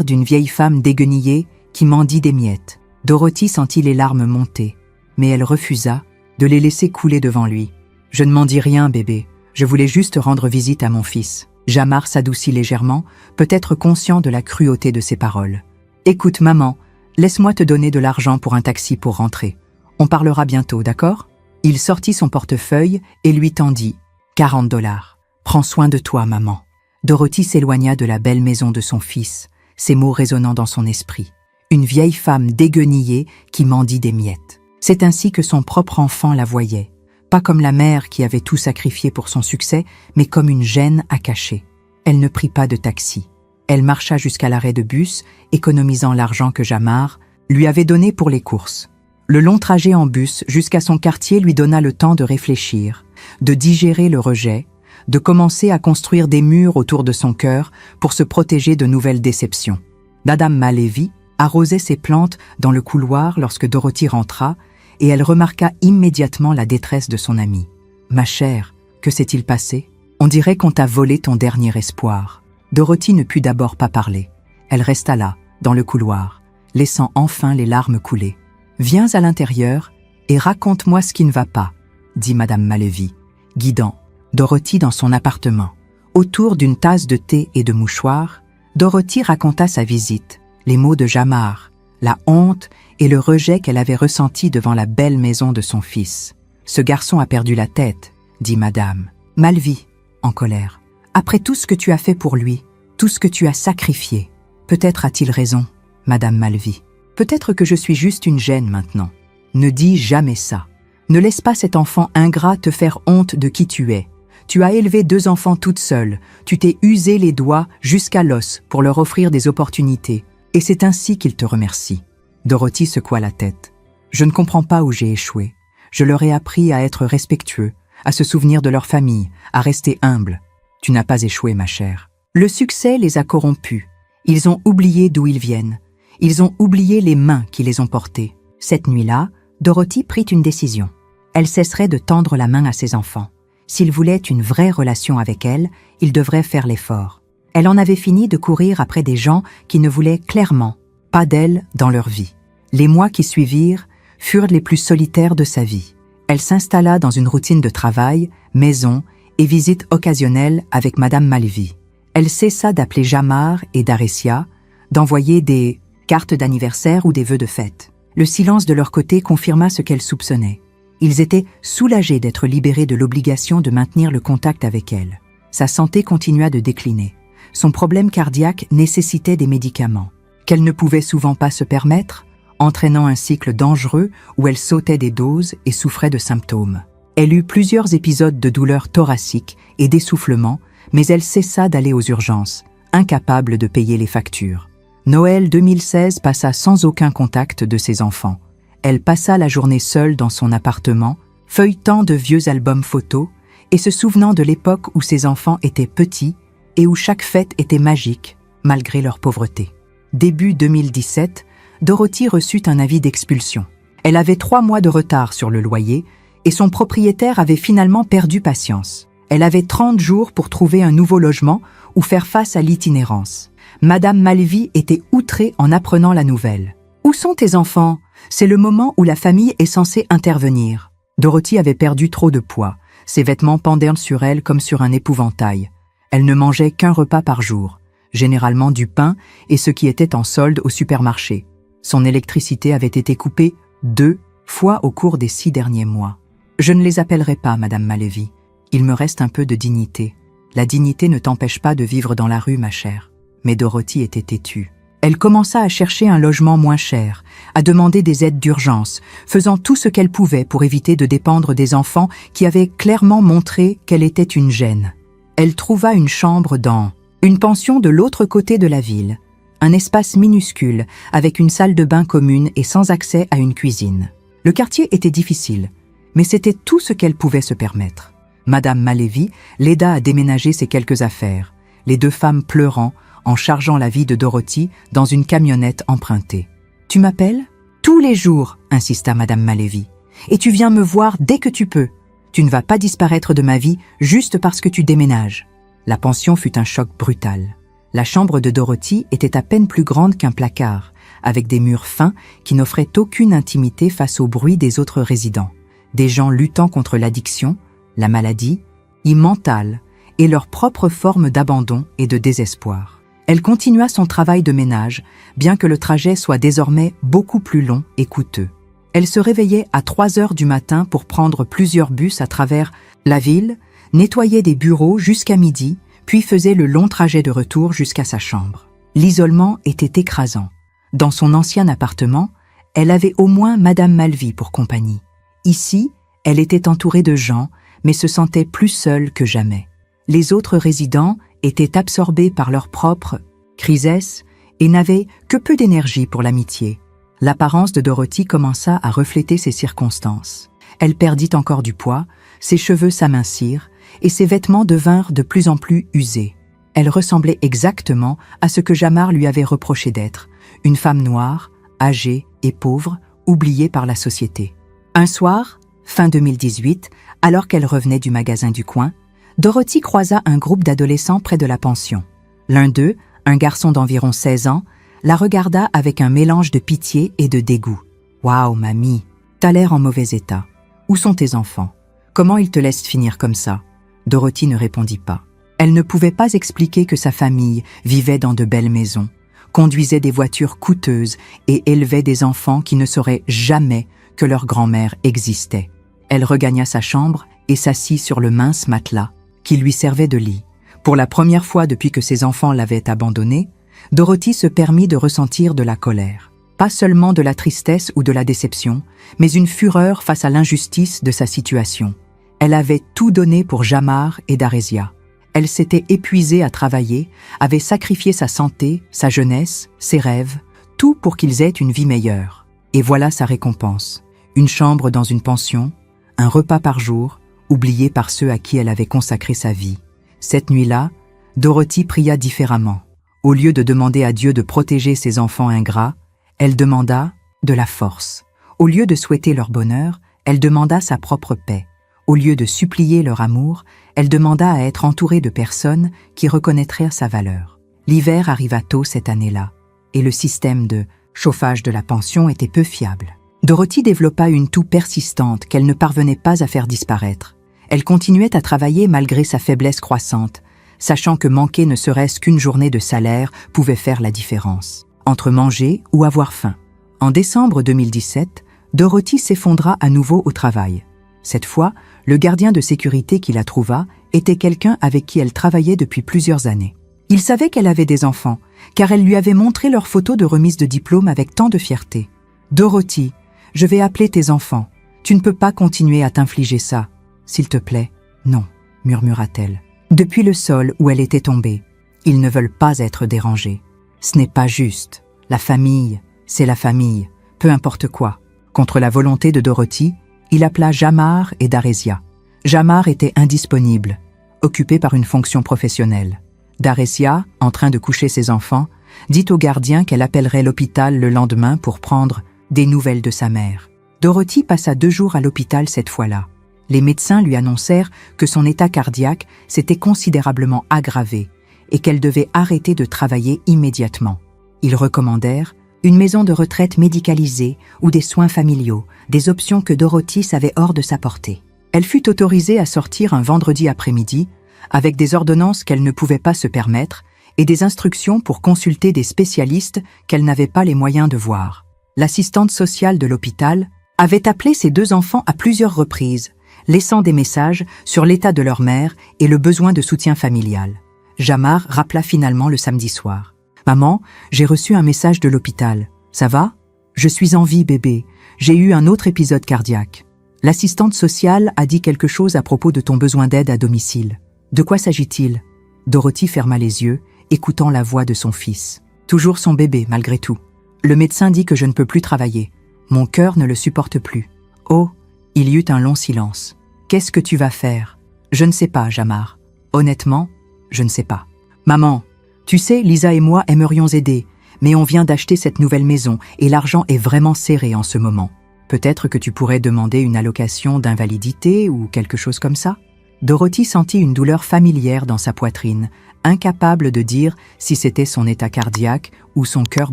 d'une vieille femme déguenillée qui mendie des miettes. » Dorothy sentit les larmes monter, mais elle refusa de les laisser couler devant lui. « Je ne m'en dis rien, bébé. Je voulais juste rendre visite à mon fils. » Jamar s'adoucit légèrement, peut-être conscient de la cruauté de ses paroles. « Écoute, maman, laisse-moi te donner de l'argent pour un taxi pour rentrer. On parlera bientôt, d'accord ?» Il sortit son portefeuille et lui tendit 40 $. « Prends soin de toi, maman. » Dorothy s'éloigna de la belle maison de son fils, ces mots résonnant dans son esprit. Une vieille femme déguenillée qui mendie des miettes. C'est ainsi que son propre enfant la voyait. Pas comme la mère qui avait tout sacrifié pour son succès, mais comme une gêne à cacher. Elle ne prit pas de taxi. Elle marcha jusqu'à l'arrêt de bus, économisant l'argent que Jamar lui avait donné pour les courses. Le long trajet en bus jusqu'à son quartier lui donna le temps de réfléchir, de digérer le rejet, de commencer à construire des murs autour de son cœur pour se protéger de nouvelles déceptions. Madame Malevy arrosait ses plantes dans le couloir lorsque Dorothy rentra, et elle remarqua immédiatement la détresse de son amie. « Ma chère, que s'est-il passé? On dirait qu'on t'a volé ton dernier espoir. » Dorothy ne put d'abord pas parler. Elle resta là, dans le couloir, laissant enfin les larmes couler. « Viens à l'intérieur et raconte-moi ce qui ne va pas », dit Madame Malevy, guidant Dorothy dans son appartement. Autour d'une tasse de thé et de mouchoirs, Dorothy raconta sa visite, les mots de Jamar, la honte et le rejet qu'elle avait ressenti devant la belle maison de son fils. « Ce garçon a perdu la tête », dit Madame Malevy, en colère. « Après tout ce que tu as fait pour lui, tout ce que tu as sacrifié. Peut-être a-t-il raison, Madame Malevy. Peut-être que je suis juste une gêne maintenant. Ne dis jamais ça. Ne laisse pas cet enfant ingrat te faire honte de qui tu es. Tu as élevé 2 enfants toute seule. Tu t'es usé les doigts jusqu'à l'os pour leur offrir des opportunités. Et c'est ainsi qu'ils te remercient. » Dorothy secoua la tête. « Je ne comprends pas où j'ai échoué. Je leur ai appris à être respectueux, à se souvenir de leur famille, à rester humble. Tu n'as pas échoué, ma chère. Le succès les a corrompus. Ils ont oublié d'où ils viennent. Ils ont oublié les mains qui les ont portés. » Cette nuit-là, Dorothy prit une décision. Elle cesserait de tendre la main à ses enfants. S'ils voulaient une vraie relation avec elle, ils devraient faire l'effort. Elle en avait fini de courir après des gens qui ne voulaient clairement pas d'elle dans leur vie. Les mois qui suivirent furent les plus solitaires de sa vie. Elle s'installa dans une routine de travail, maison et visites occasionnelles avec Madame Malevy. Elle cessa d'appeler Jamar et Daressia, d'envoyer des cartes d'anniversaire ou des vœux de fête. Le silence de leur côté confirma ce qu'elle soupçonnait. Ils étaient soulagés d'être libérés de l'obligation de maintenir le contact avec elle. Sa santé continua de décliner. Son problème cardiaque nécessitait des médicaments, qu'elle ne pouvait souvent pas se permettre, entraînant un cycle dangereux où elle sautait des doses et souffrait de symptômes. Elle eut plusieurs épisodes de douleurs thoraciques et d'essoufflement, mais elle cessa d'aller aux urgences, incapable de payer les factures. Noël 2016 passa sans aucun contact de ses enfants. Elle passa la journée seule dans son appartement, feuilletant de vieux albums photos et se souvenant de l'époque où ses enfants étaient petits et où chaque fête était magique, malgré leur pauvreté. Début 2017, Dorothy reçut un avis d'expulsion. Elle avait 3 mois de retard sur le loyer et son propriétaire avait finalement perdu patience. Elle avait 30 jours pour trouver un nouveau logement ou faire face à l'itinérance. Madame Malevy était outrée en apprenant la nouvelle. « Où sont tes enfants ? C'est le moment où la famille est censée intervenir. » Dorothy avait perdu trop de poids. Ses vêtements pendaient sur elle comme sur un épouvantail. Elle ne mangeait qu'1 repas par jour, généralement du pain et ce qui était en solde au supermarché. Son électricité avait été coupée 2 fois au cours des 6 derniers mois. « Je ne les appellerai pas, Madame Malevy. Il me reste un peu de dignité. La dignité ne t'empêche pas de vivre dans la rue, ma chère. » Mais Dorothy était têtue. Elle commença à chercher un logement moins cher, à demander des aides d'urgence, faisant tout ce qu'elle pouvait pour éviter de dépendre des enfants qui avaient clairement montré qu'elle était une gêne. Elle trouva une chambre dans une pension de l'autre côté de la ville, un espace minuscule avec une salle de bain commune et sans accès à une cuisine. Le quartier était difficile, mais c'était tout ce qu'elle pouvait se permettre. Madame Malevy l'aida à déménager ses quelques affaires, les 2 femmes pleurant en chargeant la vie de Dorothy dans une camionnette empruntée. « Tu m'appelles ? » ?»« Tous les jours, insista Madame Malevy. « Et tu viens me voir dès que tu peux. Tu ne vas pas disparaître de ma vie juste parce que tu déménages. » La pension fut un choc brutal. La chambre de Dorothy était à peine plus grande qu'un placard, avec des murs fins qui n'offraient aucune intimité face au bruit des autres résidents. Des gens luttant contre l'addiction, la maladie, mentale et leur propre forme d'abandon et de désespoir. Elle continua son travail de ménage, bien que le trajet soit désormais beaucoup plus long et coûteux. Elle se réveillait à 3 heures du matin pour prendre plusieurs bus à travers la ville, nettoyait des bureaux jusqu'à midi, puis faisait le long trajet de retour jusqu'à sa chambre. L'isolement était écrasant. Dans son ancien appartement, elle avait au moins Madame Malevy pour compagnie. Ici, elle était entourée de gens, mais se sentait plus seule que jamais. Les autres résidents étaient absorbés par leur propre crisesse et n'avaient que peu d'énergie pour l'amitié. L'apparence de Dorothy commença à refléter ces circonstances. Elle perdit encore du poids, ses cheveux s'amincirent et ses vêtements devinrent de plus en plus usés. Elle ressemblait exactement à ce que Jamar lui avait reproché d'être, une femme noire, âgée et pauvre, oubliée par la société. Un soir, fin 2018, alors qu'elle revenait du magasin du coin, Dorothy croisa un groupe d'adolescents près de la pension. L'un d'eux, un garçon d'environ 16 ans, la regarda avec un mélange de pitié et de dégoût. « Waouh, mamie, t'as l'air en mauvais état. Où sont tes enfants? Comment ils te laissent finir comme ça ?» Dorothy ne répondit pas. Elle ne pouvait pas expliquer que sa famille vivait dans de belles maisons, conduisait des voitures coûteuses et élevait des enfants qui ne sauraient jamais que leur grand-mère existait. Elle regagna sa chambre et s'assit sur le mince matelas qui lui servait de lit. Pour la première fois depuis que ses enfants l'avaient abandonnée, Dorothy se permit de ressentir de la colère. Pas seulement de la tristesse ou de la déception, mais une fureur face à l'injustice de sa situation. Elle avait tout donné pour Jamar et Daresia. Elle s'était épuisée à travailler, avait sacrifié sa santé, sa jeunesse, ses rêves, tout pour qu'ils aient une vie meilleure. Et voilà sa récompense. Une chambre dans une pension, un repas par jour, oublié par ceux à qui elle avait consacré sa vie. Cette nuit-là, Dorothy pria différemment. Au lieu de demander à Dieu de protéger ses enfants ingrats, elle demanda de la force. Au lieu de souhaiter leur bonheur, elle demanda sa propre paix. Au lieu de supplier leur amour, elle demanda à être entourée de personnes qui reconnaîtraient sa valeur. L'hiver arriva tôt cette année-là, et le système de chauffage de la pension était peu fiable. Dorothy développa une toux persistante qu'elle ne parvenait pas à faire disparaître. Elle continuait à travailler malgré sa faiblesse croissante, sachant que manquer ne serait-ce qu'une journée de salaire pouvait faire la différence, entre manger ou avoir faim. En décembre 2017, Dorothy s'effondra à nouveau au travail. Cette fois, le gardien de sécurité qui la trouva était quelqu'un avec qui elle travaillait depuis plusieurs années. Il savait qu'elle avait des enfants, car elle lui avait montré leurs photos de remise de diplôme avec tant de fierté. « Dorothy, je vais appeler tes enfants. Tu ne peux pas continuer à t'infliger ça. S'il te plaît, non, » murmura-t-elle. Depuis le sol où elle était tombée, ils ne veulent pas être dérangés. Ce n'est pas juste. La famille, c'est la famille, peu importe quoi. Contre la volonté de Dorothy, il appela Jamar et Daresia. Jamar était indisponible, occupé par une fonction professionnelle. Daresia, en train de coucher ses enfants, dit au gardien qu'elle appellerait l'hôpital le lendemain pour prendre des nouvelles de sa mère. Dorothy passa 2 jours à l'hôpital cette fois-là. Les médecins lui annoncèrent que son état cardiaque s'était considérablement aggravé et qu'elle devait arrêter de travailler immédiatement. Ils recommandèrent une maison de retraite médicalisée ou des soins familiaux, des options que Dorothy savait hors de sa portée. Elle fut autorisée à sortir un vendredi après-midi, avec des ordonnances qu'elle ne pouvait pas se permettre et des instructions pour consulter des spécialistes qu'elle n'avait pas les moyens de voir. L'assistante sociale de l'hôpital avait appelé ses 2 enfants à plusieurs reprises, laissant des messages sur l'état de leur mère et le besoin de soutien familial. Jamar rappela finalement le samedi soir. « Maman, j'ai reçu un message de l'hôpital. Ça va? Je suis en vie, bébé. J'ai eu un autre épisode cardiaque. L'assistante sociale a dit quelque chose à propos de ton besoin d'aide à domicile. De quoi s'agit-il » Dorothy ferma les yeux, écoutant la voix de son fils. Toujours son bébé, malgré tout. Le médecin dit que je ne peux plus travailler. Mon cœur ne le supporte plus. Oh, il y eut un long silence. Qu'est-ce que tu vas faire? Je ne sais pas, Jamar. Honnêtement, je ne sais pas. Maman, tu sais, Lisa et moi aimerions aider, mais on vient d'acheter cette nouvelle maison et l'argent est vraiment serré en ce moment. Peut-être que tu pourrais demander une allocation d'invalidité ou quelque chose comme ça? Dorothy sentit une douleur familière dans sa poitrine, incapable de dire si c'était son état cardiaque ou son cœur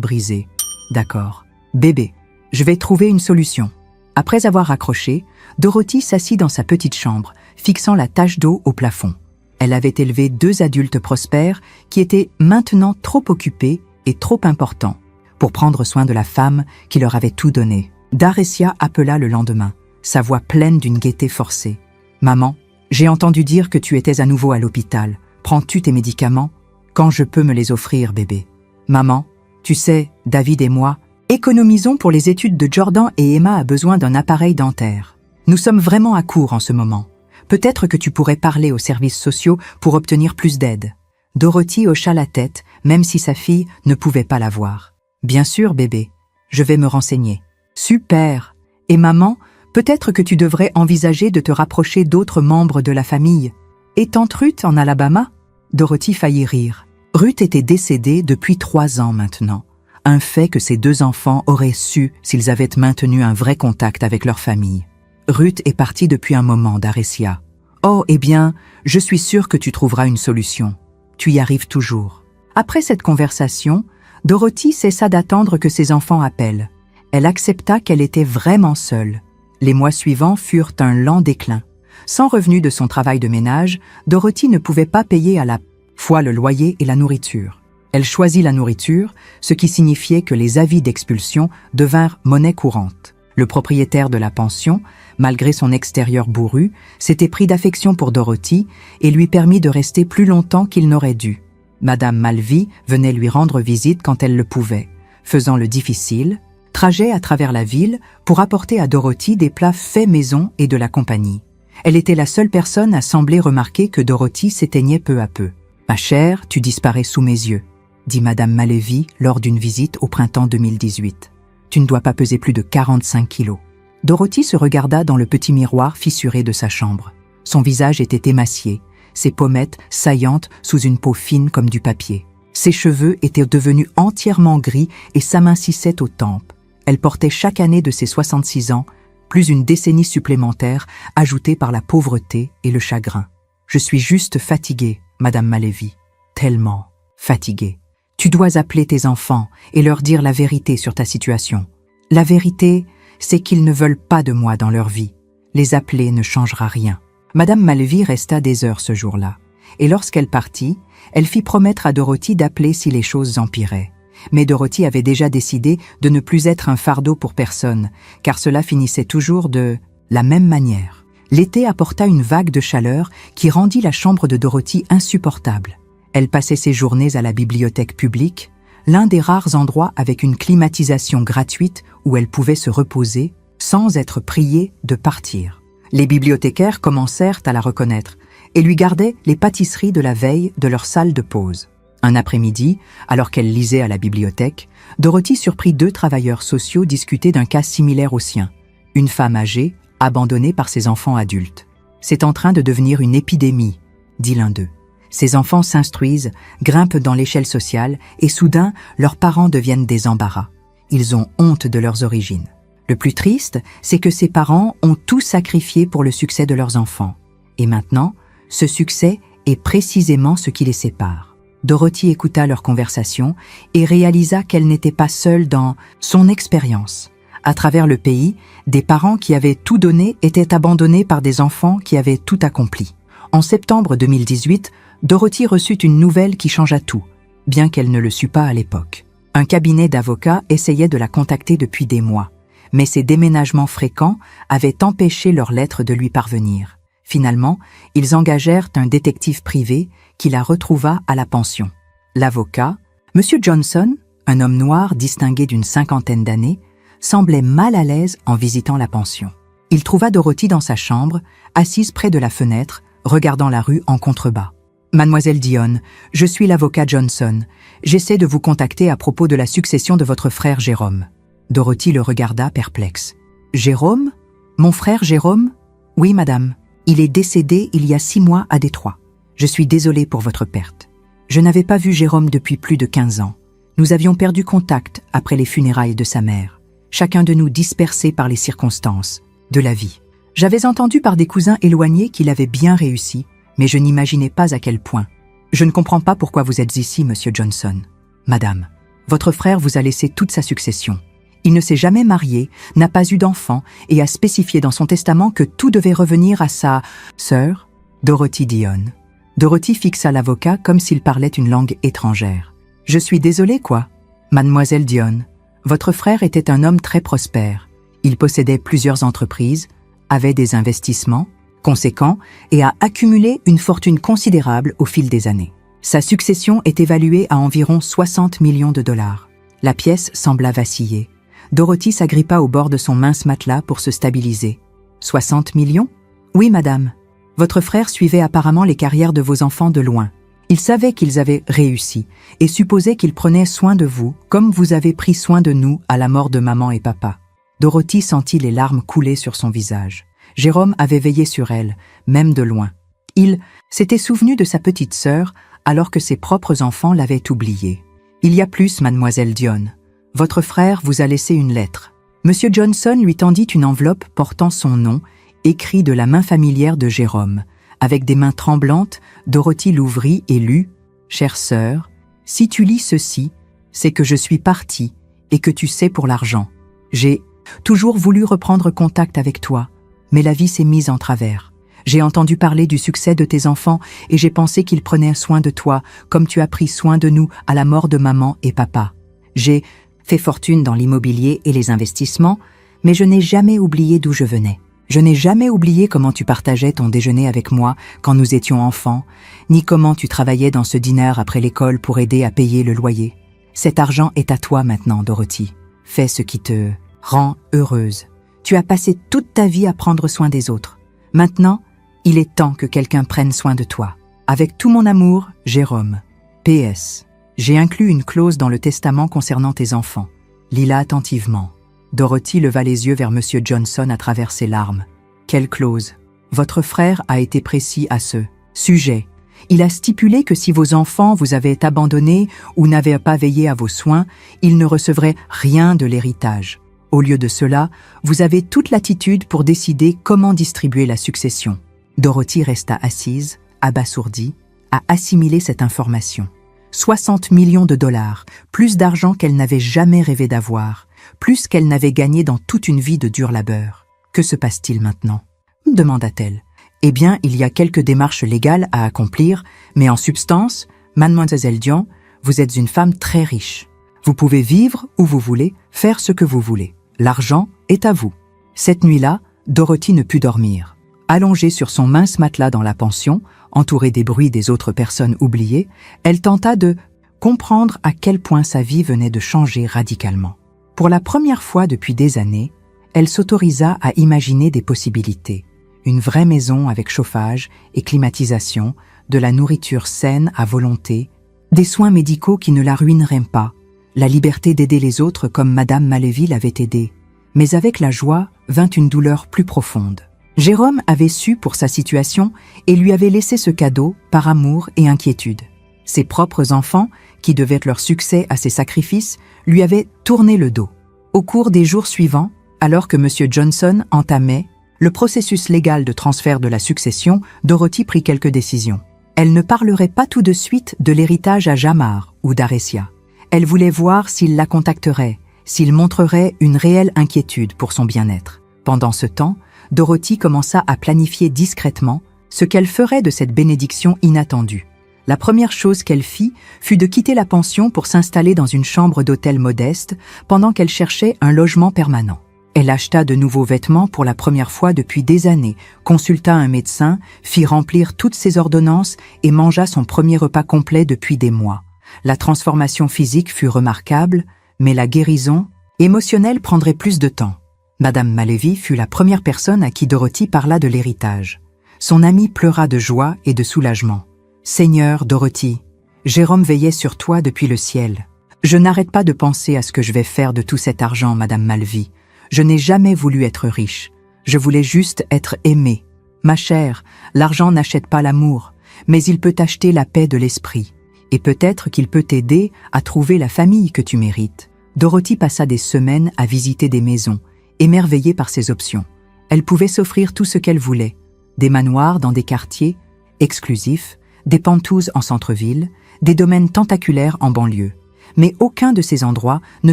brisé. D'accord. Bébé, je vais trouver une solution. Après avoir raccroché, Dorothy s'assit dans sa petite chambre, fixant la tache d'eau au plafond. Elle avait élevé 2 adultes prospères qui étaient maintenant trop occupés et trop importants pour prendre soin de la femme qui leur avait tout donné. Daresia appela le lendemain, sa voix pleine d'une gaieté forcée. « Maman, j'ai entendu dire que tu étais à nouveau à l'hôpital. Prends-tu tes médicaments? Quand je peux me les offrir, bébé? Maman, tu sais, David et moi, économisons pour les études de Jordan et Emma a besoin d'un appareil dentaire. Nous sommes vraiment à court en ce moment. Peut-être que tu pourrais parler aux services sociaux pour obtenir plus d'aide. » Dorothy hocha la tête, même si sa fille ne pouvait pas la voir. « Bien sûr, bébé. Je vais me renseigner. »« Super. Et maman, peut-être que tu devrais envisager de te rapprocher d'autres membres de la famille. Et tante Ruth en Alabama ?» Dorothy faillit rire. Ruth était décédée depuis 3 ans maintenant. Un fait que ses 2 enfants auraient su s'ils avaient maintenu un vrai contact avec leur famille. Ruth est partie depuis un moment, Daresia. Oh, eh bien, je suis sûre que tu trouveras une solution. Tu y arrives toujours. Après cette conversation, Dorothy cessa d'attendre que ses enfants appellent. Elle accepta qu'elle était vraiment seule. Les mois suivants furent un lent déclin. Sans revenu de son travail de ménage, Dorothy ne pouvait pas payer à la fois le loyer et la nourriture. Elle choisit la nourriture, ce qui signifiait que les avis d'expulsion devinrent monnaie courante. Le propriétaire de la pension, malgré son extérieur bourru, s'était pris d'affection pour Dorothy et lui permit de rester plus longtemps qu'il n'aurait dû. Madame Malvy venait lui rendre visite quand elle le pouvait, faisant le difficile trajet à travers la ville pour apporter à Dorothy des plats faits maison et de la compagnie. Elle était la seule personne à sembler remarquer que Dorothy s'éteignait peu à peu. « Ma chère, tu disparais sous mes yeux », dit Madame Malvy lors d'une visite au printemps 2018. « Tu ne dois pas peser plus de 45 kilos. » Dorothy se regarda dans le petit miroir fissuré de sa chambre. Son visage était émacié, ses pommettes saillantes sous une peau fine comme du papier. Ses cheveux étaient devenus entièrement gris et s'amincissaient aux tempes. Elle portait chaque année de ses 66 ans, plus une décennie supplémentaire ajoutée par la pauvreté et le chagrin. « Je suis juste fatiguée, Madame Malvy, tellement fatiguée. Tu dois appeler tes enfants et leur dire la vérité sur ta situation. La vérité, c'est qu'ils ne veulent pas de moi dans leur vie. Les appeler ne changera rien. » Madame Malvy resta des heures ce jour-là, et lorsqu'elle partit, elle fit promettre à Dorothy d'appeler si les choses empiraient. Mais Dorothy avait déjà décidé de ne plus être un fardeau pour personne, car cela finissait toujours de la même manière. L'été apporta une vague de chaleur qui rendit la chambre de Dorothy insupportable. Elle passait ses journées à la bibliothèque publique, l'un des rares endroits avec une climatisation gratuite où elle pouvait se reposer sans être priée de partir. Les bibliothécaires commencèrent à la reconnaître et lui gardaient les pâtisseries de la veille de leur salle de pause. Un après-midi, alors qu'elle lisait à la bibliothèque, Dorothy surprit 2 travailleurs sociaux discuter d'un cas similaire au sien. Une femme âgée, abandonnée par ses enfants adultes. « C'est en train de devenir une épidémie », dit l'un d'eux. Ces enfants s'instruisent, grimpent dans l'échelle sociale et soudain, leurs parents deviennent des embarras. Ils ont honte de leurs origines. Le plus triste, c'est que ces parents ont tout sacrifié pour le succès de leurs enfants. Et maintenant, ce succès est précisément ce qui les sépare. Dorothy écouta leur conversation et réalisa qu'elle n'était pas seule dans son expérience. À travers le pays, des parents qui avaient tout donné étaient abandonnés par des enfants qui avaient tout accompli. En septembre 2018, Dorothy reçut une nouvelle qui changea tout, bien qu'elle ne le sût pas à l'époque. Un cabinet d'avocats essayait de la contacter depuis des mois, mais ses déménagements fréquents avaient empêché leurs lettres de lui parvenir. Finalement, ils engagèrent un détective privé qui la retrouva à la pension. L'avocat, M. Johnson, un homme noir distingué d'une 50aine d'années, semblait mal à l'aise en visitant la pension. Il trouva Dorothy dans sa chambre, assise près de la fenêtre, regardant la rue en contrebas. « Mademoiselle Dionne, je suis l'avocat Johnson. J'essaie de vous contacter à propos de la succession de votre frère Jérôme. » Dorothy le regarda perplexe. « Jérôme? Mon frère Jérôme? Oui, madame. Il est décédé il y a 6 mois à Détroit. Je suis désolée pour votre perte. Je n'avais pas vu Jérôme depuis plus de 15 ans. Nous avions perdu contact après les funérailles de sa mère, chacun de nous dispersés par les circonstances de la vie. J'avais entendu par des cousins éloignés qu'il avait bien réussi, mais je n'imaginais pas à quel point. Je ne comprends pas pourquoi vous êtes ici, Monsieur Johnson. Madame, votre frère vous a laissé toute sa succession. Il ne s'est jamais marié, n'a pas eu d'enfant et a spécifié dans son testament que tout devait revenir à sa sœur, Dorothy Dionne. Dorothy fixa l'avocat comme s'il parlait une langue étrangère. « Je suis désolée, quoi. Mademoiselle Dionne, votre frère était un homme très prospère. Il possédait plusieurs entreprises, avait des investissements conséquents et a accumulé une fortune considérable au fil des années. Sa succession est évaluée à environ 60 millions de dollars. La pièce sembla vaciller. Dorothy s'agrippa au bord de son mince matelas pour se stabiliser. « 60 millions? Oui, madame. Votre frère suivait apparemment les carrières de vos enfants de loin. Il savait qu'ils avaient réussi et supposait qu'il prenait soin de vous, comme vous avez pris soin de nous à la mort de maman et papa. » Dorothy sentit les larmes couler sur son visage. Jérôme avait veillé sur elle, même de loin. Il s'était souvenu de sa petite sœur alors que ses propres enfants l'avaient oublié. « Il y a plus, mademoiselle Dionne. Votre frère vous a laissé une lettre. » Monsieur Johnson lui tendit une enveloppe portant son nom, écrit de la main familière de Jérôme. Avec des mains tremblantes, Dorothy l'ouvrit et lut « Chère sœur, Si tu lis ceci, c'est que je suis partie et que tu sais pour l'argent. J'ai toujours voulu reprendre contact avec toi, mais la vie s'est mise en travers. J'ai entendu parler du succès de tes enfants et j'ai pensé qu'ils prenaient soin de toi, comme tu as pris soin de nous à la mort de maman et papa. J'ai fait fortune dans l'immobilier et les investissements, mais je n'ai jamais oublié d'où je venais. Je n'ai jamais oublié comment tu partageais ton déjeuner avec moi quand nous étions enfants, ni comment tu travaillais dans ce dîner après l'école pour aider à payer le loyer. Cet argent est à toi maintenant, Dorothy. Fais ce qui te rend heureuse. Tu as passé toute ta vie à prendre soin des autres. Maintenant, il est temps que quelqu'un prenne soin de toi. Avec tout mon amour, Jérôme. PS. J'ai inclus une clause dans le testament concernant tes enfants. Lis-la attentivement. Dorothy leva les yeux vers Monsieur Johnson à travers ses larmes. Quelle clause? Votre frère a été précis à ce sujet. Il a stipulé que si vos enfants vous avaient abandonné ou n'avaient pas veillé à vos soins, ils ne recevraient rien de l'héritage. Au lieu de cela, vous avez toute latitude pour décider comment distribuer la succession. Dorothy resta assise, abasourdie, à assimiler cette information. 60 millions de dollars, plus d'argent qu'elle n'avait jamais rêvé d'avoir, plus qu'elle n'avait gagné dans toute une vie de dur labeur. Que se passe-t-il maintenant? Demanda-t-elle. Eh bien, il y a quelques démarches légales à accomplir, mais en substance, Mademoiselle Dion, vous êtes une femme très riche. Vous pouvez vivre où vous voulez, faire ce que vous voulez. L'argent est à vous. Cette nuit-là, Dorothy ne put dormir. Allongée sur son mince matelas dans la pension, entourée des bruits des autres personnes oubliées, elle tenta de comprendre à quel point sa vie venait de changer radicalement. Pour la première fois depuis des années, elle s'autorisa à imaginer des possibilités. Une vraie maison avec chauffage et climatisation, de la nourriture saine à volonté, des soins médicaux qui ne la ruineraient pas, la liberté d'aider les autres comme Madame Malevy l'avait aidée. Mais avec la joie vint une douleur plus profonde. Jérôme avait su pour sa situation et lui avait laissé ce cadeau par amour et inquiétude. Ses propres enfants, qui devaient leur succès à ses sacrifices, lui avaient tourné le dos. Au cours des jours suivants, alors que M. Johnson entamait le processus légal de transfert de la succession, Dorothy prit quelques décisions. Elle ne parlerait pas tout de suite de l'héritage à Jamar ou d'Arecia. Elle voulait voir s'il la contacterait, s'il montrerait une réelle inquiétude pour son bien-être. Pendant ce temps, Dorothy commença à planifier discrètement ce qu'elle ferait de cette bénédiction inattendue. La première chose qu'elle fit fut de quitter la pension pour s'installer dans une chambre d'hôtel modeste pendant qu'elle cherchait un logement permanent. Elle acheta de nouveaux vêtements pour la première fois depuis des années, consulta un médecin, fit remplir toutes ses ordonnances et mangea son premier repas complet depuis des mois. La transformation physique fut remarquable, mais la guérison émotionnelle prendrait plus de temps. Madame Malevy fut la première personne à qui Dorothy parla de l'héritage. Son amie pleura de joie et de soulagement. « Seigneur, Dorothy, Jérôme veillait sur toi depuis le ciel. Je n'arrête pas de penser à ce que je vais faire de tout cet argent, Madame Malevy. Je n'ai jamais voulu être riche. Je voulais juste être aimée. Ma chère, l'argent n'achète pas l'amour, mais il peut acheter la paix de l'esprit. Et peut-être qu'il peut t'aider à trouver la famille que tu mérites. » Dorothy passa des semaines à visiter des maisons, émerveillée par ses options. Elle pouvait s'offrir tout ce qu'elle voulait. Des manoirs dans des quartiers exclusifs, des penthouses en centre-ville, des domaines tentaculaires en banlieue. Mais aucun de ces endroits ne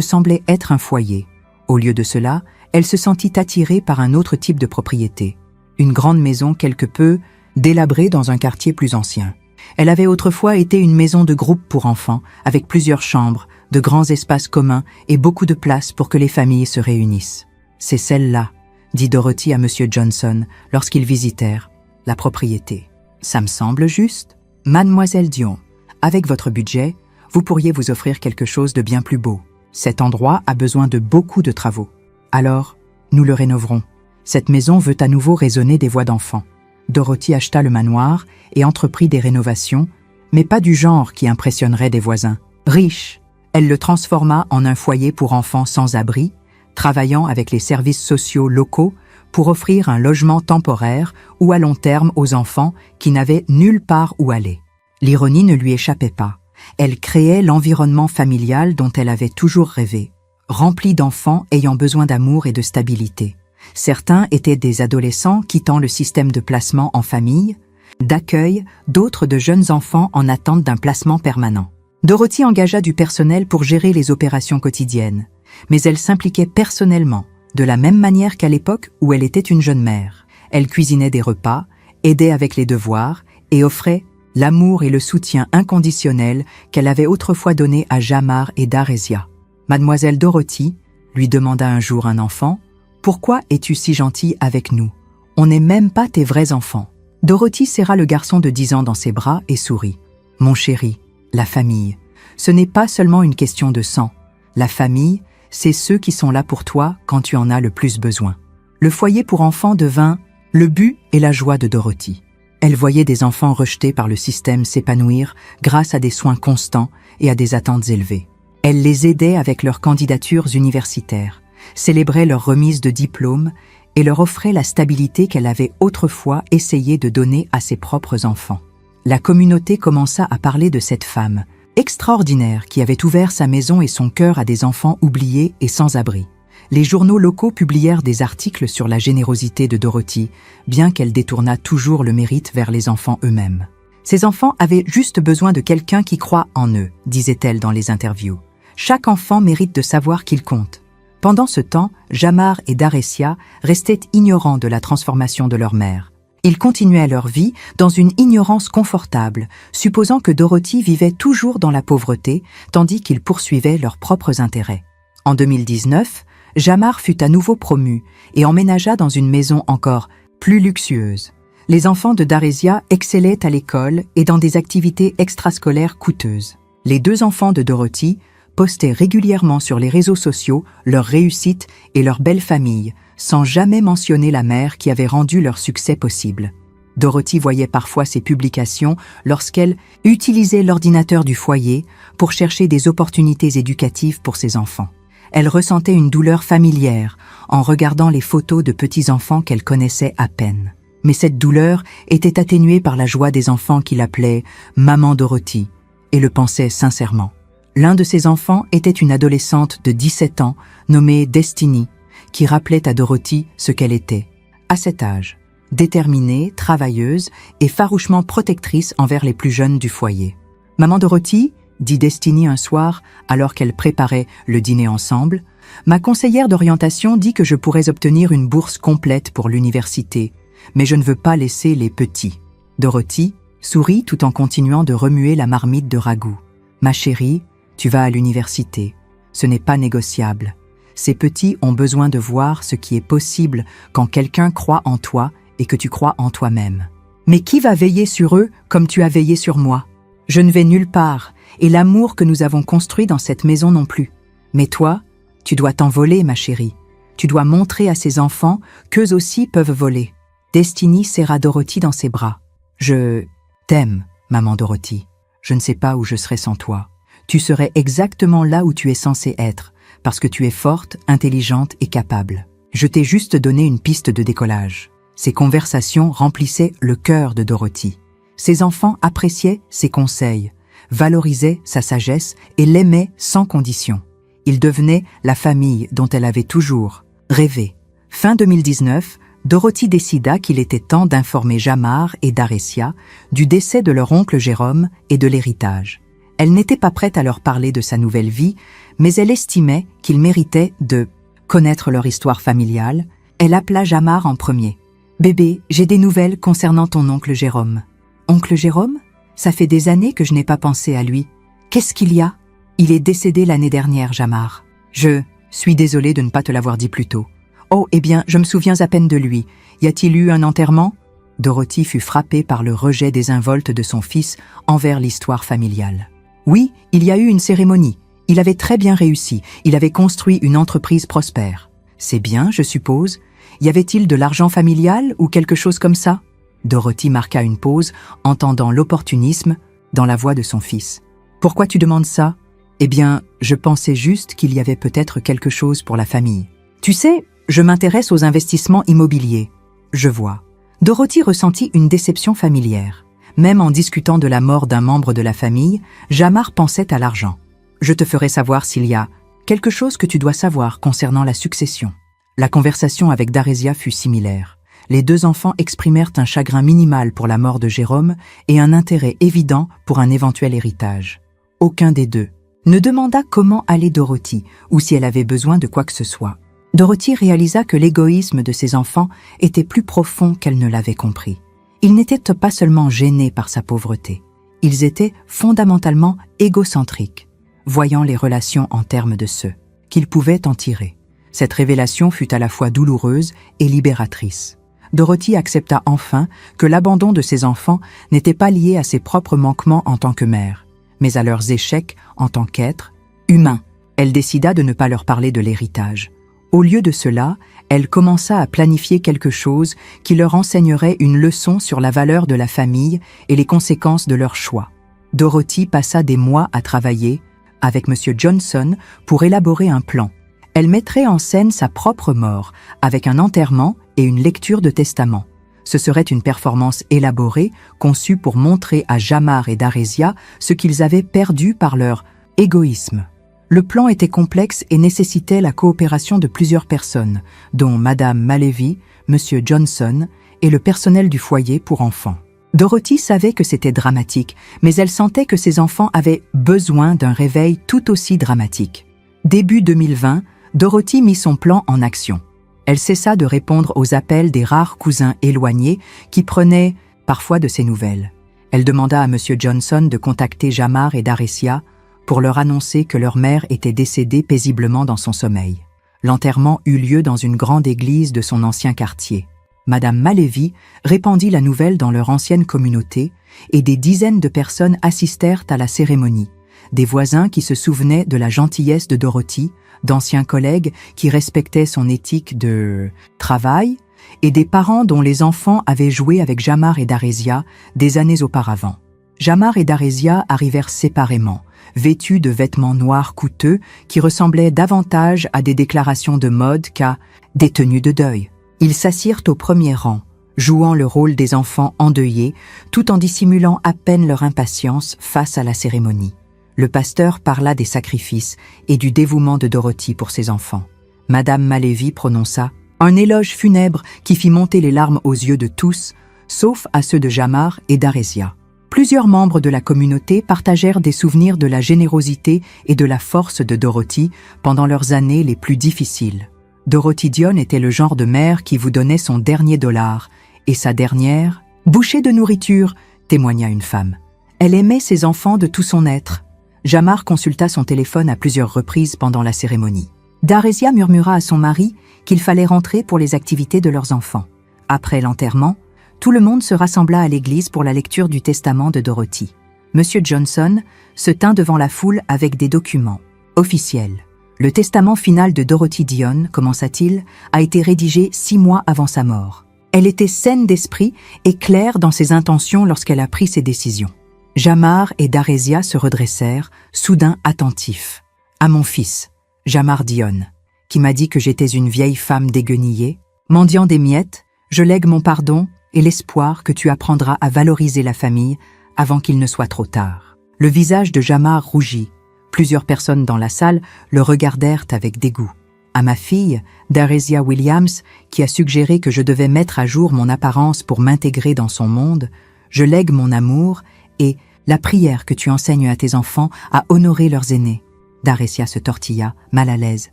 semblait être un foyer. Au lieu de cela, elle se sentit attirée par un autre type de propriété. Une grande maison quelque peu délabrée dans un quartier plus ancien. Elle avait autrefois été une maison de groupe pour enfants, avec plusieurs chambres, de grands espaces communs et beaucoup de place pour que les familles se réunissent. « C'est celle-là », dit Dorothy à M. Johnson lorsqu'ils visitèrent la propriété. « Ça me semble juste. Mademoiselle Dion, avec votre budget, vous pourriez vous offrir quelque chose de bien plus beau. Cet endroit a besoin de beaucoup de travaux. Alors, nous le rénoverons. Cette maison veut à nouveau résonner des voix d'enfants. » Dorothy acheta le manoir et entreprit des rénovations, mais pas du genre qui impressionnerait des voisins. Riche, elle le transforma en un foyer pour enfants sans abri, travaillant avec les services sociaux locaux pour offrir un logement temporaire ou à long terme aux enfants qui n'avaient nulle part où aller. L'ironie ne lui échappait pas. Elle créait l'environnement familial dont elle avait toujours rêvé, rempli d'enfants ayant besoin d'amour et de stabilité. Certains étaient des adolescents quittant le système de placement en famille, d'accueil, d'autres de jeunes enfants en attente d'un placement permanent. Dorothy engagea du personnel pour gérer les opérations quotidiennes, mais elle s'impliquait personnellement, de la même manière qu'à l'époque où elle était une jeune mère. Elle cuisinait des repas, aidait avec les devoirs et offrait l'amour et le soutien inconditionnel qu'elle avait autrefois donné à Jamar et Daresia. Mademoiselle Dorothy lui demanda un jour un enfant, « Pourquoi es-tu si gentille avec nous? On n'est même pas tes vrais enfants. » Dorothy serra le garçon de 10 ans dans ses bras et sourit. « Mon chéri, la famille, ce n'est pas seulement une question de sang. La famille, c'est ceux qui sont là pour toi quand tu en as le plus besoin. » Le foyer pour enfants devint le but et la joie de Dorothy. Elle voyait des enfants rejetés par le système s'épanouir grâce à des soins constants et à des attentes élevées. Elle les aidait avec leurs candidatures universitaires, célébrait leur remise de diplôme et leur offrait la stabilité qu'elle avait autrefois essayé de donner à ses propres enfants. La communauté commença à parler de cette femme extraordinaire qui avait ouvert sa maison et son cœur à des enfants oubliés et sans abri. Les journaux locaux publièrent des articles sur la générosité de Dorothy, bien qu'elle détournât toujours le mérite vers les enfants eux-mêmes. Ces enfants avaient juste besoin de quelqu'un qui croit en eux, disait-elle dans les interviews. Chaque enfant mérite de savoir qu'il compte. Pendant ce temps, Jamar et Daresia restaient ignorants de la transformation de leur mère. Ils continuaient leur vie dans une ignorance confortable, supposant que Dorothy vivait toujours dans la pauvreté, tandis qu'ils poursuivaient leurs propres intérêts. En 2019, Jamar fut à nouveau promu et emménagea dans une maison encore plus luxueuse. Les enfants de Daresia excellaient à l'école et dans des activités extrascolaires coûteuses. Les 2 enfants de Dorothy postaient régulièrement sur les réseaux sociaux leur réussite et leur belle famille, sans jamais mentionner la mère qui avait rendu leur succès possible. Dorothy voyait parfois ces publications lorsqu'elle utilisait l'ordinateur du foyer pour chercher des opportunités éducatives pour ses enfants. Elle ressentait une douleur familière en regardant les photos de petits-enfants qu'elle connaissait à peine. Mais cette douleur était atténuée par la joie des enfants qui l'appelaient « Maman Dorothy » et le pensaient sincèrement. L'un de ces enfants était une adolescente de 17 ans nommée Destiny, qui rappelait à Dorothy ce qu'elle était. À cet âge, déterminée, travailleuse et farouchement protectrice envers les plus jeunes du foyer. « Maman Dorothy », dit Destiny un soir, alors qu'elle préparait le dîner ensemble, « ma conseillère d'orientation dit que je pourrais obtenir une bourse complète pour l'université, mais je ne veux pas laisser les petits. » Dorothy sourit tout en continuant de remuer la marmite de ragoût. « Ma chérie, tu vas à l'université. Ce n'est pas négociable. Ces petits ont besoin de voir ce qui est possible quand quelqu'un croit en toi et que tu crois en toi-même. Mais qui va veiller sur eux comme tu as veillé sur moi? Je ne vais nulle part, et l'amour que nous avons construit dans cette maison non plus. Mais toi, tu dois t'envoler, ma chérie. Tu dois montrer à ces enfants qu'eux aussi peuvent voler. » Destiny serra Dorothy dans ses bras. « Je t'aime, maman Dorothy. Je ne sais pas où je serais sans toi. Tu serais exactement là où tu es censée être, parce que tu es forte, intelligente et capable. Je t'ai juste donné une piste de décollage. » Ces conversations remplissaient le cœur de Dorothy. Ses enfants appréciaient ses conseils, valorisaient sa sagesse et l'aimaient sans condition. Il devenait la famille dont elle avait toujours rêvé. Fin 2019, Dorothy décida qu'il était temps d'informer Jamar et Daresia du décès de leur oncle Jérôme et de l'héritage. Elle n'était pas prête à leur parler de sa nouvelle vie, mais elle estimait qu'ils méritaient de connaître leur histoire familiale. Elle appela Jamar en premier. « Bébé, j'ai des nouvelles concernant ton oncle Jérôme. »« Oncle Jérôme? Ça fait des années que je n'ai pas pensé à lui. Qu'est-ce qu'il y a? » ?»« Il est décédé l'année dernière, Jamar. »« Je suis désolée de ne pas te l'avoir dit plus tôt. »« Oh, eh bien, je me souviens à peine de lui. Y a-t-il eu un enterrement ?» Dorothy fut frappée par le rejet désinvolte de son fils envers l'histoire familiale. « Oui, il y a eu une cérémonie. Il avait très bien réussi. Il avait construit une entreprise prospère. C'est bien, je suppose. Y avait-il de l'argent familial ou quelque chose comme ça ?» Dorothy marqua une pause, entendant l'opportunisme dans la voix de son fils. « Pourquoi tu demandes ça ? Eh bien, je pensais juste qu'il y avait peut-être quelque chose pour la famille. Tu sais, je m'intéresse aux investissements immobiliers. » Je vois. Dorothy ressentit une déception familière. Même en discutant de la mort d'un membre de la famille, Jamar pensait à l'argent. « Je te ferai savoir s'il y a quelque chose que tu dois savoir concernant la succession. » La conversation avec Daresia fut similaire. Les 2 enfants exprimèrent un chagrin minimal pour la mort de Jérôme et un intérêt évident pour un éventuel héritage. Aucun des deux ne demanda comment allait Dorothy ou si elle avait besoin de quoi que ce soit. Dorothy réalisa que l'égoïsme de ses enfants était plus profond qu'elle ne l'avait compris. Ils n'étaient pas seulement gênés par sa pauvreté, ils étaient fondamentalement égocentriques, voyant les relations en termes de ceux qu'ils pouvaient en tirer. Cette révélation fut à la fois douloureuse et libératrice. Dorothy accepta enfin que l'abandon de ses enfants n'était pas lié à ses propres manquements en tant que mère, mais à leurs échecs en tant qu'êtres humains. Elle décida de ne pas leur parler de l'héritage. Au lieu de cela, elle commença à planifier quelque chose qui leur enseignerait une leçon sur la valeur de la famille et les conséquences de leurs choix. Dorothy passa des mois à travailler avec M. Johnson pour élaborer un plan. Elle mettrait en scène sa propre mort avec un enterrement et une lecture de testament. Ce serait une performance élaborée, conçue pour montrer à Jamar et Daresia ce qu'ils avaient perdu par leur égoïsme. Le plan était complexe et nécessitait la coopération de plusieurs personnes, dont Madame Malevy, Monsieur Johnson et le personnel du foyer pour enfants. Dorothy savait que c'était dramatique, mais elle sentait que ses enfants avaient besoin d'un réveil tout aussi dramatique. Début 2020, Dorothy mit son plan en action. Elle cessa de répondre aux appels des rares cousins éloignés qui prenaient parfois de ses nouvelles. Elle demanda à Monsieur Johnson de contacter Jamar et Daresia pour leur annoncer que leur mère était décédée paisiblement dans son sommeil. L'enterrement eut lieu dans une grande église de son ancien quartier. Madame Malevy répandit la nouvelle dans leur ancienne communauté et des dizaines de personnes assistèrent à la cérémonie. Des voisins qui se souvenaient de la gentillesse de Dorothy, d'anciens collègues qui respectaient son éthique de travail et des parents dont les enfants avaient joué avec Jamar et Daresia des années auparavant. Jamar et Daresia arrivèrent séparément, vêtus de vêtements noirs coûteux qui ressemblaient davantage à des déclarations de mode qu'à des tenues de deuil. Ils s'assirent au premier rang, jouant le rôle des enfants endeuillés, tout en dissimulant à peine leur impatience face à la cérémonie. Le pasteur parla des sacrifices et du dévouement de Dorothy pour ses enfants. Madame Malevy prononça un éloge funèbre qui fit monter les larmes aux yeux de tous, sauf à ceux de Jamar et Daresia. Plusieurs membres de la communauté partagèrent des souvenirs de la générosité et de la force de Dorothy pendant leurs années les plus difficiles. Dorothy Dion était le genre de mère qui vous donnait son dernier dollar, et sa dernière bouchée de nourriture, témoigna une femme. Elle aimait ses enfants de tout son être. Jamar consulta son téléphone à plusieurs reprises pendant la cérémonie. Daresia murmura à son mari qu'il fallait rentrer pour les activités de leurs enfants. Après l'enterrement, tout le monde se rassembla à l'église pour la lecture du testament de Dorothy. Monsieur Johnson se tint devant la foule avec des documents officiels. Le testament final de Dorothy Dion, commença-t-il, a été rédigé 6 mois avant sa mort. Elle était saine d'esprit et claire dans ses intentions lorsqu'elle a pris ses décisions. Jamar et Daresia se redressèrent, soudain attentifs. À mon fils, Jamar Dion, qui m'a dit que j'étais une vieille femme déguenillée, mendiant des miettes, je lègue mon pardon et l'espoir que tu apprendras à valoriser la famille avant qu'il ne soit trop tard. Le visage de Jamar rougit. Plusieurs personnes dans la salle le regardèrent avec dégoût. À ma fille, Daresia Williams, qui a suggéré que je devais mettre à jour mon apparence pour m'intégrer dans son monde, je lègue mon amour et la prière que tu enseignes à tes enfants à honorer leurs aînés. Daresia se tortilla, mal à l'aise,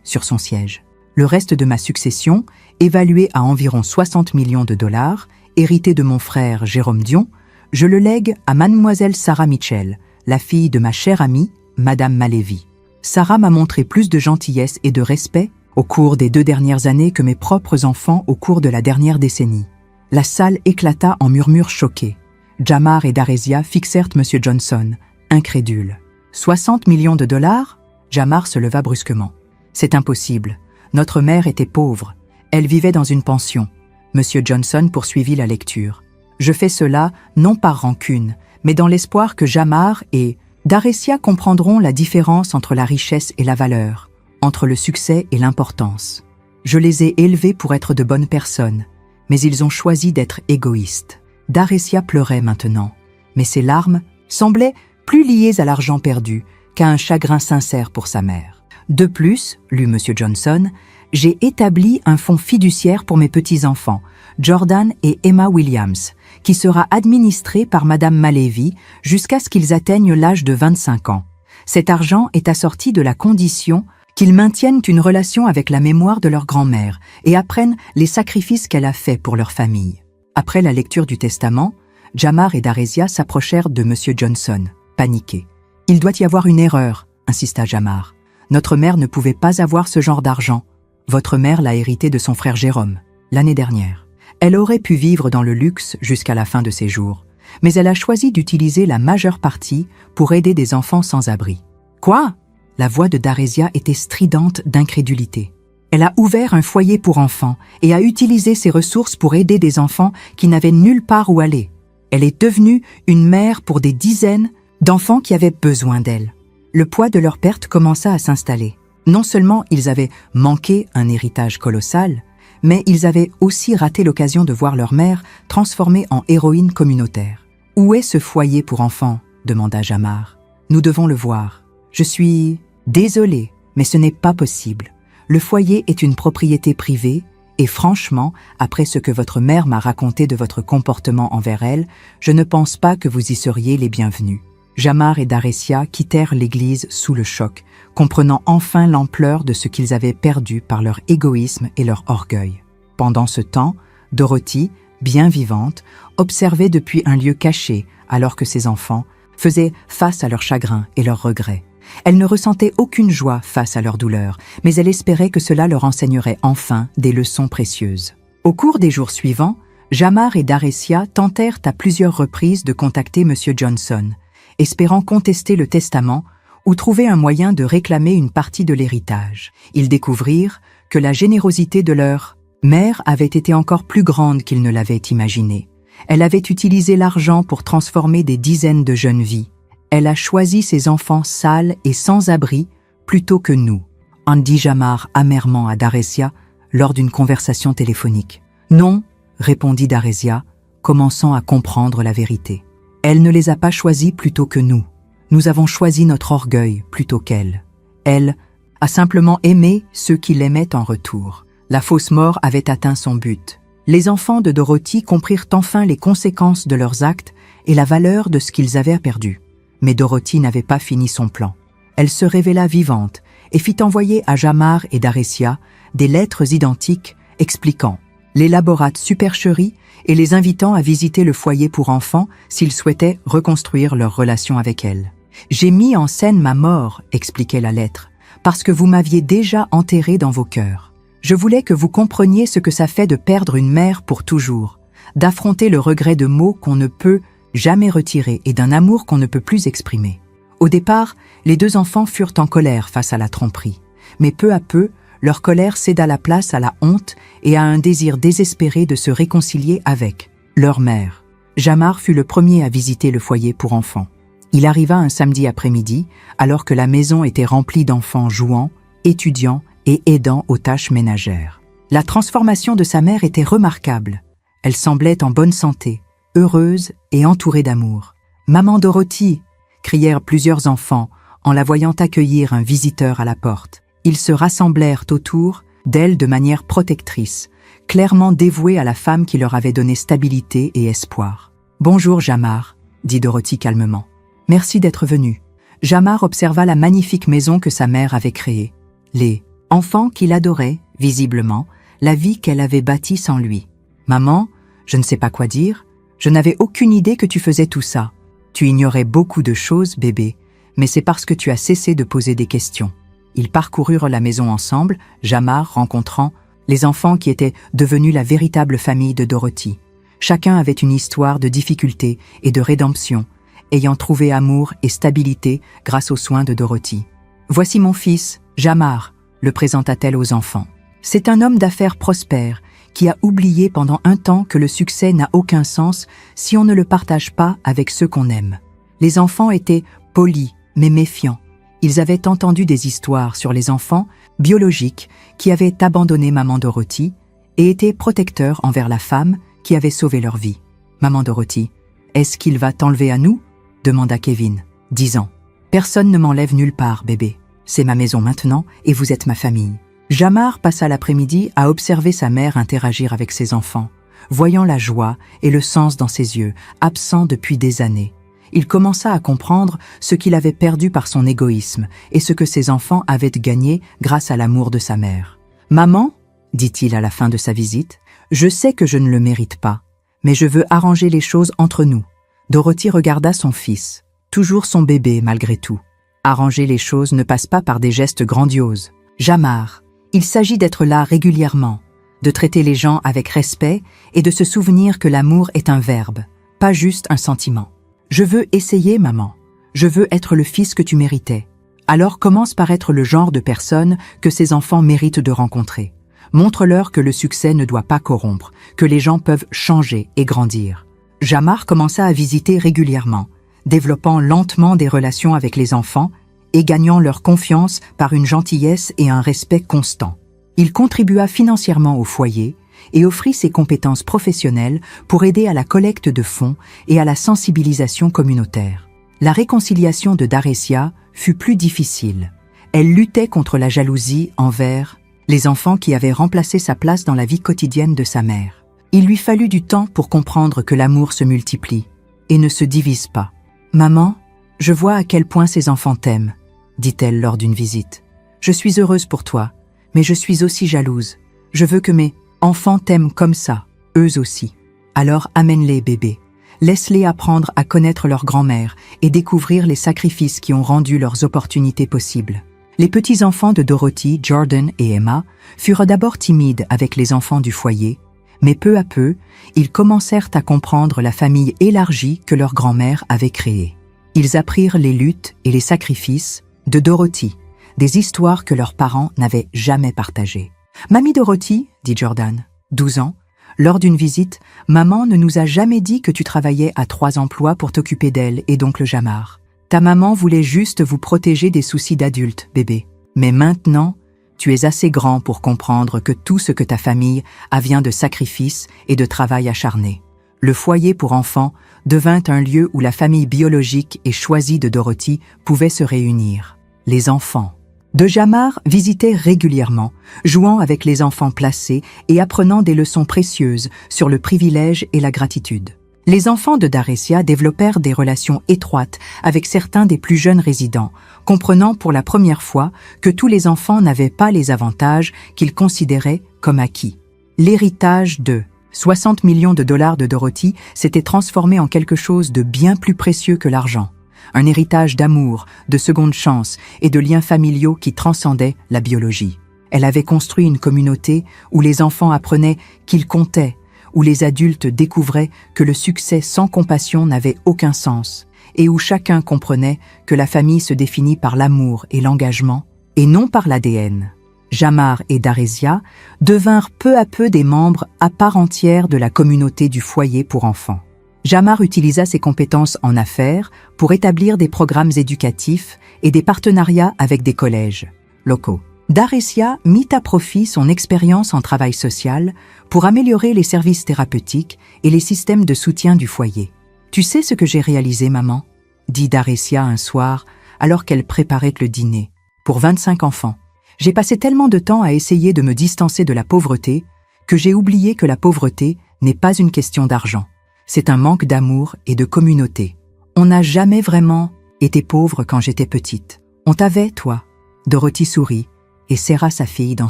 sur son siège. Le reste de ma succession, évalué à environ 60 millions de dollars, hérité de mon frère Jérôme Dion, je le lègue à mademoiselle Sarah Mitchell, la fille de ma chère amie, Madame Malevy. Sarah m'a montré plus de gentillesse et de respect au cours des 2 dernières années que mes propres enfants au cours de la dernière décennie. La salle éclata en murmures choqués. Jamar et Daresia fixèrent M. Johnson, incrédules. 60 millions de dollars? Jamar se leva brusquement. C'est impossible. Notre mère était pauvre. Elle vivait dans une pension. M. Johnson poursuivit la lecture. Je fais cela non par rancune, mais dans l'espoir que Jamar et Daresia comprendront la différence entre la richesse et la valeur, entre le succès et l'importance. Je les ai élevés pour être de bonnes personnes, mais ils ont choisi d'être égoïstes. Daresia pleurait maintenant, mais ses larmes semblaient plus liées à l'argent perdu qu'à un chagrin sincère pour sa mère. De plus, lut M. Johnson, j'ai établi un fonds fiduciaire pour mes petits-enfants, Jordan et Emma Williams, qui sera administré par Madame Malevy jusqu'à ce qu'ils atteignent l'âge de 25 ans. Cet argent est assorti de la condition qu'ils maintiennent une relation avec la mémoire de leur grand-mère et apprennent les sacrifices qu'elle a faits pour leur famille. Après la lecture du testament, Jamar et Daresia s'approchèrent de M. Johnson, paniqués. « Il doit y avoir une erreur », insista Jamar. « Notre mère ne pouvait pas avoir ce genre d'argent. Votre mère l'a hérité de son frère Jérôme, l'année dernière. Elle aurait pu vivre dans le luxe jusqu'à la fin de ses jours, mais elle a choisi d'utiliser la majeure partie pour aider des enfants sans abri. »« Quoi ?» La voix de Daresia était stridente d'incrédulité. Elle a ouvert un foyer pour enfants et a utilisé ses ressources pour aider des enfants qui n'avaient nulle part où aller. Elle est devenue une mère pour des dizaines d'enfants qui avaient besoin d'elle. Le poids de leur perte commença à s'installer. Non seulement ils avaient manqué un héritage colossal, mais ils avaient aussi raté l'occasion de voir leur mère transformée en héroïne communautaire. « Où est ce foyer pour enfants ?» demanda Jamar. « Nous devons le voir. Je suis désolée, mais ce n'est pas possible. Le foyer est une propriété privée et franchement, après ce que votre mère m'a raconté de votre comportement envers elle, je ne pense pas que vous y seriez les bienvenus. » Jamar et Daresia quittèrent l'église sous le choc, comprenant enfin l'ampleur de ce qu'ils avaient perdu par leur égoïsme et leur orgueil. Pendant ce temps, Dorothy, bien vivante, observait depuis un lieu caché alors que ses enfants faisaient face à leur chagrin et leurs regrets. Elle ne ressentait aucune joie face à leur douleur, mais elle espérait que cela leur enseignerait enfin des leçons précieuses. Au cours des jours suivants, Jamar et Daresia tentèrent à plusieurs reprises de contacter M. Johnson, espérant contester le testament ou trouver un moyen de réclamer une partie de l'héritage. Ils découvrirent que la générosité de leur mère avait été encore plus grande qu'ils ne l'avaient imaginé. Elle avait utilisé l'argent pour transformer des dizaines de jeunes vies. Elle a choisi ses enfants sales et sans abri plutôt que nous, en dit Jamar amèrement à Daresia lors d'une conversation téléphonique. Non, répondit Daresia, commençant à comprendre la vérité. Elle ne les a pas choisis plutôt que nous. Nous avons choisi notre orgueil plutôt qu'elle. Elle a simplement aimé ceux qui l'aimaient en retour. La fausse mort avait atteint son but. Les enfants de Dorothy comprirent enfin les conséquences de leurs actes et la valeur de ce qu'ils avaient perdu. Mais Dorothy n'avait pas fini son plan. Elle se révéla vivante et fit envoyer à Jamar et Daresia des lettres identiques expliquant l'élaborate supercherie et les invitant à visiter le foyer pour enfants s'ils souhaitaient reconstruire leur relation avec elle. « J'ai mis en scène ma mort, expliquait la lettre, parce que vous m'aviez déjà enterré dans vos cœurs. Je voulais que vous compreniez ce que ça fait de perdre une mère pour toujours, d'affronter le regret de mots qu'on ne peut jamais retirer et d'un amour qu'on ne peut plus exprimer. Au départ, les deux enfants furent en colère face à la tromperie, mais peu à peu, leur colère céda la place à la honte et à un désir désespéré de se réconcilier avec leur mère. Jamar fut le premier à visiter le foyer pour enfants. Il arriva un samedi après-midi, alors que la maison était remplie d'enfants jouant, étudiant et aidant aux tâches ménagères. La transformation de sa mère était remarquable. Elle semblait en bonne santé, heureuse et entourée d'amour. « Maman Dorothy !» crièrent plusieurs enfants en la voyant accueillir un visiteur à la porte. Ils se rassemblèrent autour d'elle de manière protectrice, clairement dévoués à la femme qui leur avait donné stabilité et espoir. « Bonjour Jamar !» dit Dorothy calmement. « Merci d'être venu. » Jamar observa la magnifique maison que sa mère avait créée. Les enfants qu'il adorait, visiblement, la vie qu'elle avait bâtie sans lui. « Maman, je ne sais pas quoi dire. Je n'avais aucune idée que tu faisais tout ça. Tu ignorais beaucoup de choses, bébé, mais c'est parce que tu as cessé de poser des questions. » Ils parcoururent la maison ensemble, Jamar rencontrant les enfants qui étaient devenus la véritable famille de Dorothy. Chacun avait une histoire de difficulté et de rédemption, ayant trouvé amour et stabilité grâce aux soins de Dorothy. « Voici mon fils, Jamar », le présenta-t-elle aux enfants. C'est un homme d'affaires prospère qui a oublié pendant un temps que le succès n'a aucun sens si on ne le partage pas avec ceux qu'on aime. Les enfants étaient polis mais méfiants. Ils avaient entendu des histoires sur les enfants biologiques qui avaient abandonné maman Dorothy et étaient protecteurs envers la femme qui avait sauvé leur vie. « Maman Dorothy, est-ce qu'il va t'enlever à nous ?» demanda Kevin, 10 ans. « Personne ne m'enlève nulle part, bébé. C'est ma maison maintenant et vous êtes ma famille. » Jamar passa l'après-midi à observer sa mère interagir avec ses enfants, voyant la joie et le sens dans ses yeux, absents depuis des années. Il commença à comprendre ce qu'il avait perdu par son égoïsme et ce que ses enfants avaient gagné grâce à l'amour de sa mère. « Maman, dit-il à la fin de sa visite, je sais que je ne le mérite pas, mais je veux arranger les choses entre nous. » Dorothy regarda son fils, toujours son bébé malgré tout. Arranger les choses ne passe pas par des gestes grandioses. Jamar, il s'agit d'être là régulièrement, de traiter les gens avec respect et de se souvenir que l'amour est un verbe, pas juste un sentiment. Je veux essayer, maman. Je veux être le fils que tu méritais. Alors commence par être le genre de personne que ces enfants méritent de rencontrer. Montre-leur que le succès ne doit pas corrompre, que les gens peuvent changer et grandir. Jamar commença à visiter régulièrement, développant lentement des relations avec les enfants et gagnant leur confiance par une gentillesse et un respect constant. Il contribua financièrement au foyer et offrit ses compétences professionnelles pour aider à la collecte de fonds et à la sensibilisation communautaire. La réconciliation de Daressia fut plus difficile. Elle luttait contre la jalousie envers les enfants qui avaient remplacé sa place dans la vie quotidienne de sa mère. Il lui fallut du temps pour comprendre que l'amour se multiplie et ne se divise pas. « Maman, je vois à quel point ces enfants t'aiment, » dit-elle lors d'une visite. « Je suis heureuse pour toi, mais je suis aussi jalouse. Je veux que mes enfants t'aiment comme ça, eux aussi. Alors amène-les, bébé. Laisse-les apprendre à connaître leur grand-mère et découvrir les sacrifices qui ont rendu leurs opportunités possibles. » Les petits-enfants de Dorothy, Jordan et Emma furent d'abord timides avec les enfants du foyer, mais peu à peu, ils commencèrent à comprendre la famille élargie que leur grand-mère avait créée. Ils apprirent les luttes et les sacrifices de Dorothy, des histoires que leurs parents n'avaient jamais partagées. « Mamie Dorothy, dit Jordan, 12 ans, lors d'une visite, maman ne nous a jamais dit que tu travaillais à 3 emplois pour t'occuper d'elle et d'oncle Jamar. Ta maman voulait juste vous protéger des soucis d'adulte, bébé. Mais maintenant, tu es assez grand pour comprendre que tout ce que ta famille a vient de sacrifices et de travail acharné. Le foyer pour enfants devint un lieu où la famille biologique et choisie de Dorothy pouvait se réunir. Les enfants de Jamar visitaient régulièrement, jouant avec les enfants placés et apprenant des leçons précieuses sur le privilège et la gratitude. Les enfants de Daressia développèrent des relations étroites avec certains des plus jeunes résidents, comprenant pour la première fois que tous les enfants n'avaient pas les avantages qu'ils considéraient comme acquis. L'héritage de 60 millions de dollars de Dorothy s'était transformé en quelque chose de bien plus précieux que l'argent. Un héritage d'amour, de seconde chance et de liens familiaux qui transcendaient la biologie. Elle avait construit une communauté où les enfants apprenaient qu'ils comptaient, où les adultes découvraient que le succès sans compassion n'avait aucun sens, et où chacun comprenait que la famille se définit par l'amour et l'engagement, et non par l'ADN. Jamar et Daressia devinrent peu à peu des membres à part entière de la communauté du foyer pour enfants. Jamar utilisa ses compétences en affaires pour établir des programmes éducatifs et des partenariats avec des collèges locaux. Daressia mit à profit son expérience en travail social pour améliorer les services thérapeutiques et les systèmes de soutien du foyer. « Tu sais ce que j'ai réalisé, maman ?» dit Daressia un soir alors qu'elle préparait le dîner. « Pour 25 enfants. J'ai passé tellement de temps à essayer de me distancer de la pauvreté que j'ai oublié que la pauvreté n'est pas une question d'argent. C'est un manque d'amour et de communauté. On n'a jamais vraiment été pauvre quand j'étais petite. On t'avait, toi. » Dorothy sourit et serra sa fille dans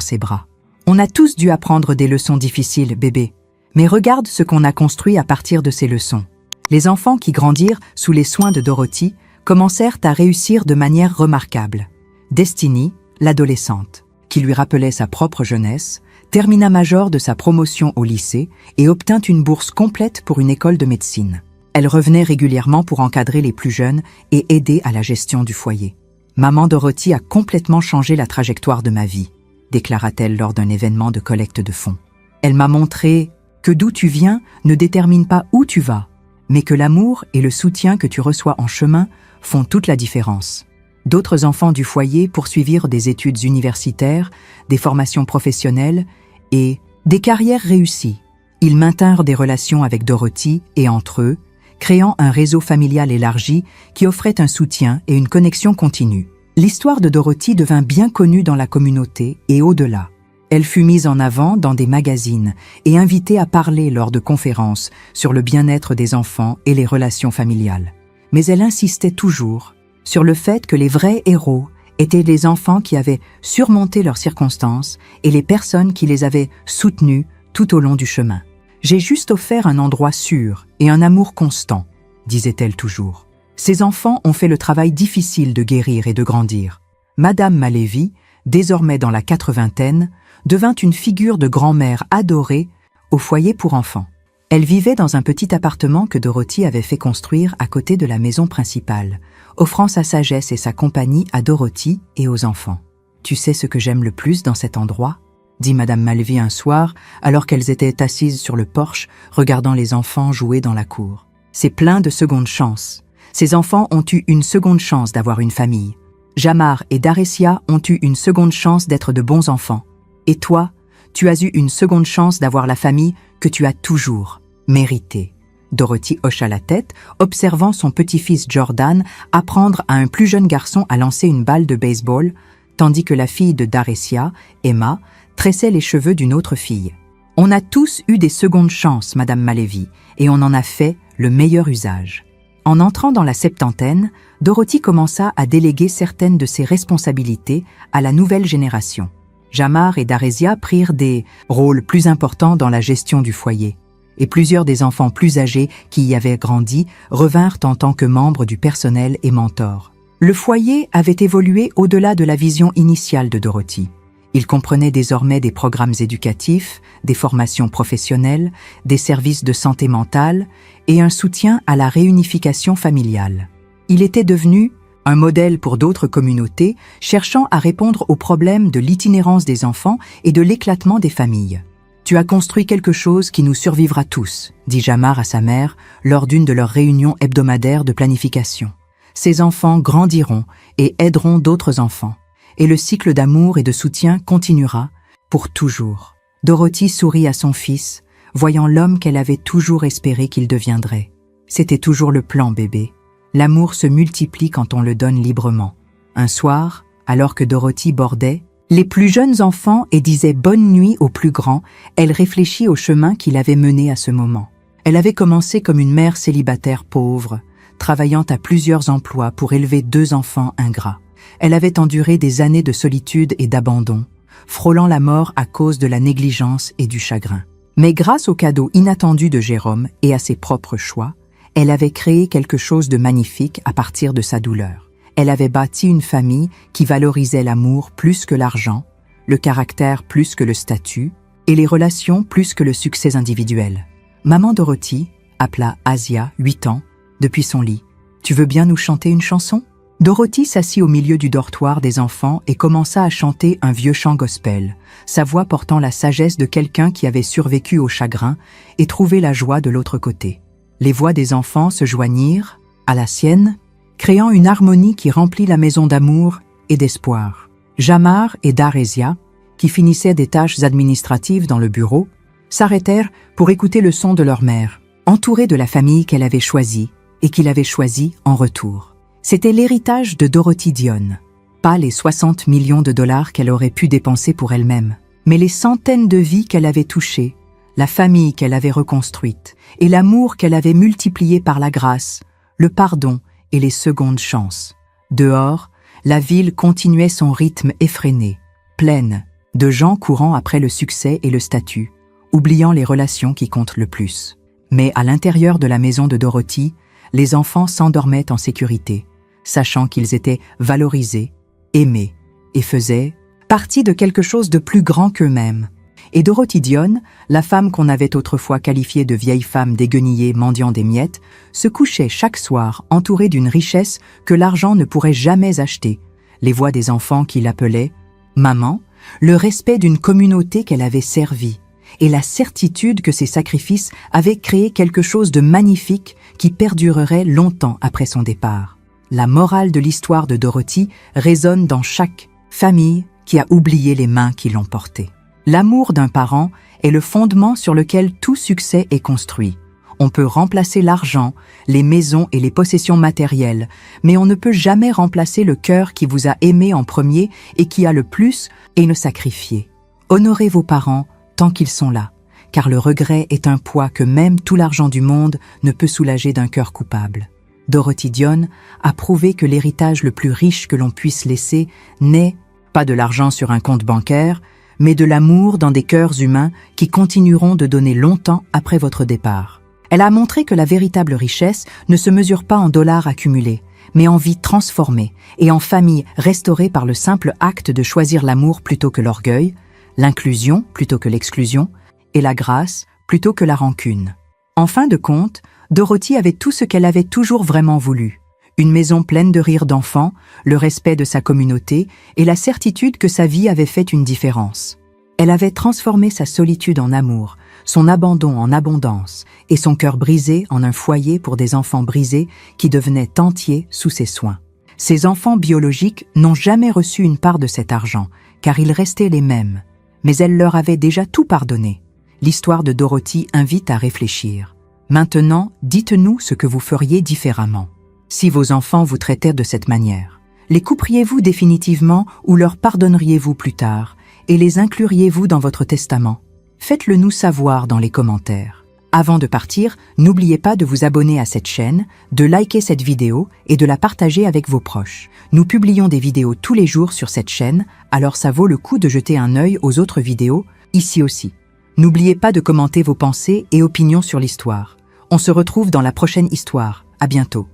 ses bras. « On a tous dû apprendre des leçons difficiles, bébé. Mais regarde ce qu'on a construit à partir de ces leçons. » Les enfants qui grandirent sous les soins de Dorothy commencèrent à réussir de manière remarquable. Destiny, l'adolescente, qui lui rappelait sa propre jeunesse, termina major de sa promotion au lycée et obtint une bourse complète pour une école de médecine. Elle revenait régulièrement pour encadrer les plus jeunes et aider à la gestion du foyer. « Maman Dorothy a complètement changé la trajectoire de ma vie », déclara-t-elle lors d'un événement de collecte de fonds. « Elle m'a montré que d'où tu viens ne détermine pas où tu vas, mais que l'amour et le soutien que tu reçois en chemin font toute la différence. » D'autres enfants du foyer poursuivirent des études universitaires, des formations professionnelles et des carrières réussies. Ils maintinrent des relations avec Dorothy et entre eux, créant un réseau familial élargi qui offrait un soutien et une connexion continue. L'histoire de Dorothy devint bien connue dans la communauté et au-delà. Elle fut mise en avant dans des magazines et invitée à parler lors de conférences sur le bien-être des enfants et les relations familiales. mais elle insistait toujours sur le fait que les vrais héros étaient les enfants qui avaient surmonté leurs circonstances et les personnes qui les avaient soutenus tout au long du chemin. « J'ai juste offert un endroit sûr et un amour constant », disait-elle toujours. Ces enfants ont fait le travail difficile de guérir et de grandir. Madame Malévi, désormais dans la 80aine, devint une figure de grand-mère adorée au foyer pour enfants. Elle vivait dans un petit appartement que Dorothy avait fait construire à côté de la maison principale, offrant sa sagesse et sa compagnie à Dorothy et aux enfants. « Tu sais ce que j'aime le plus dans cet endroit ?» dit Madame Malévi un soir, alors qu'elles étaient assises sur le porche, regardant les enfants jouer dans la cour. « C'est plein de secondes chances. Ces enfants ont eu une seconde chance d'avoir une famille. Jamar et Daressia ont eu une seconde chance d'être de bons enfants. Et toi, tu as eu une seconde chance d'avoir la famille que tu as toujours méritée. » Dorothy hocha la tête, observant son petit-fils Jordan apprendre à un plus jeune garçon à lancer une balle de baseball, tandis que la fille de Daressia, Emma, tressait les cheveux d'une autre fille. « On a tous eu des secondes chances, Madame Malévi, et on en a fait le meilleur usage. » En entrant dans la septantaine, Dorothy commença à déléguer certaines de ses responsabilités à la nouvelle génération. Jamar et Daressia prirent des rôles plus importants dans la gestion du foyer, et plusieurs des enfants plus âgés qui y avaient grandi revinrent en tant que membres du personnel et mentors. Le foyer avait évolué au-delà de la vision initiale de Dorothy. Il comprenait désormais des programmes éducatifs, des formations professionnelles, des services de santé mentale et un soutien à la réunification familiale. Il était devenu un modèle pour d'autres communautés cherchant à répondre aux problèmes de l'itinérance des enfants et de l'éclatement des familles. « Tu as construit quelque chose qui nous survivra tous », dit Jamar à sa mère lors d'une de leurs réunions hebdomadaires de planification. « Ces enfants grandiront et aideront d'autres enfants. Et le cycle d'amour et de soutien continuera pour toujours. » Dorothy sourit à son fils, voyant l'homme qu'elle avait toujours espéré qu'il deviendrait. C'était toujours le plan, bébé. L'amour se multiplie quand on le donne librement. Un soir, alors que Dorothy bordait les plus jeunes enfants et disait bonne nuit aux plus grands, elle réfléchit au chemin qui l'avait menée à ce moment. Elle avait commencé comme une mère célibataire pauvre, travaillant à plusieurs emplois pour élever 2 enfants ingrats. Elle avait enduré des années de solitude et d'abandon, frôlant la mort à cause de la négligence et du chagrin. Mais grâce au cadeau inattendu de Jérôme et à ses propres choix, elle avait créé quelque chose de magnifique à partir de sa douleur. Elle avait bâti une famille qui valorisait l'amour plus que l'argent, le caractère plus que le statut et les relations plus que le succès individuel. Maman Dorothy appela Asia, 8 ans, depuis son lit. « Tu veux bien nous chanter une chanson ?» Dorothy s'assit au milieu du dortoir des enfants et commença à chanter un vieux chant gospel, sa voix portant la sagesse de quelqu'un qui avait survécu au chagrin et trouvé la joie de l'autre côté. Les voix des enfants se joignirent à la sienne, créant une harmonie qui remplit la maison d'amour et d'espoir. Jamar et Daressia, qui finissaient des tâches administratives dans le bureau, s'arrêtèrent pour écouter le son de leur mère, entourée de la famille qu'elle avait choisie et qu'il avait choisie en retour. C'était l'héritage de Dorothy Dionne, pas les 60 millions de dollars qu'elle aurait pu dépenser pour elle-même, mais les centaines de vies qu'elle avait touchées, la famille qu'elle avait reconstruite et l'amour qu'elle avait multiplié par la grâce, le pardon et les secondes chances. Dehors, la ville continuait son rythme effréné, pleine de gens courant après le succès et le statut, oubliant les relations qui comptent le plus. Mais à l'intérieur de la maison de Dorothy, les enfants s'endormaient en sécurité, sachant qu'ils étaient valorisés, aimés et faisaient partie de quelque chose de plus grand qu'eux-mêmes. Et Dorothy Dionne, la femme qu'on avait autrefois qualifiée de vieille femme déguenillée mendiant des miettes, se couchait chaque soir entourée d'une richesse que l'argent ne pourrait jamais acheter, les voix des enfants qui l'appelaient « maman », le respect d'une communauté qu'elle avait servie, et la certitude que ses sacrifices avaient créé quelque chose de magnifique qui perdurerait longtemps après son départ. La morale de l'histoire de Dorothy résonne dans chaque famille qui a oublié les mains qui l'ont portée. L'amour d'un parent est le fondement sur lequel tout succès est construit. On peut remplacer l'argent, les maisons et les possessions matérielles, mais on ne peut jamais remplacer le cœur qui vous a aimé en premier et qui a le plus et le sacrifié. Honorez vos parents tant qu'ils sont là, car le regret est un poids que même tout l'argent du monde ne peut soulager d'un cœur coupable. Dorothy Dion a prouvé que l'héritage le plus riche que l'on puisse laisser n'est pas de l'argent sur un compte bancaire, mais de l'amour dans des cœurs humains qui continueront de donner longtemps après votre départ. Elle a montré que la véritable richesse ne se mesure pas en dollars accumulés, mais en vies transformées et en familles restaurées par le simple acte de choisir l'amour plutôt que l'orgueil, l'inclusion plutôt que l'exclusion, et la grâce plutôt que la rancune. En fin de compte, Dorothy avait tout ce qu'elle avait toujours vraiment voulu. Une maison pleine de rires d'enfants, le respect de sa communauté et la certitude que sa vie avait fait une différence. Elle avait transformé sa solitude en amour, son abandon en abondance et son cœur brisé en un foyer pour des enfants brisés qui devenaient entiers sous ses soins. Ses enfants biologiques n'ont jamais reçu une part de cet argent, car ils restaient les mêmes, mais elle leur avait déjà tout pardonné. L'histoire de Dorothy invite à réfléchir. Maintenant, dites-nous ce que vous feriez différemment. Si vos enfants vous traitaient de cette manière, les couperiez-vous définitivement ou leur pardonneriez-vous plus tard et les incluriez-vous dans votre testament? Faites-le nous savoir dans les commentaires. Avant de partir, n'oubliez pas de vous abonner à cette chaîne, de liker cette vidéo et de la partager avec vos proches. Nous publions des vidéos tous les jours sur cette chaîne, alors ça vaut le coup de jeter un œil aux autres vidéos, ici aussi. N'oubliez pas de commenter vos pensées et opinions sur l'histoire. On se retrouve dans la prochaine histoire. À bientôt.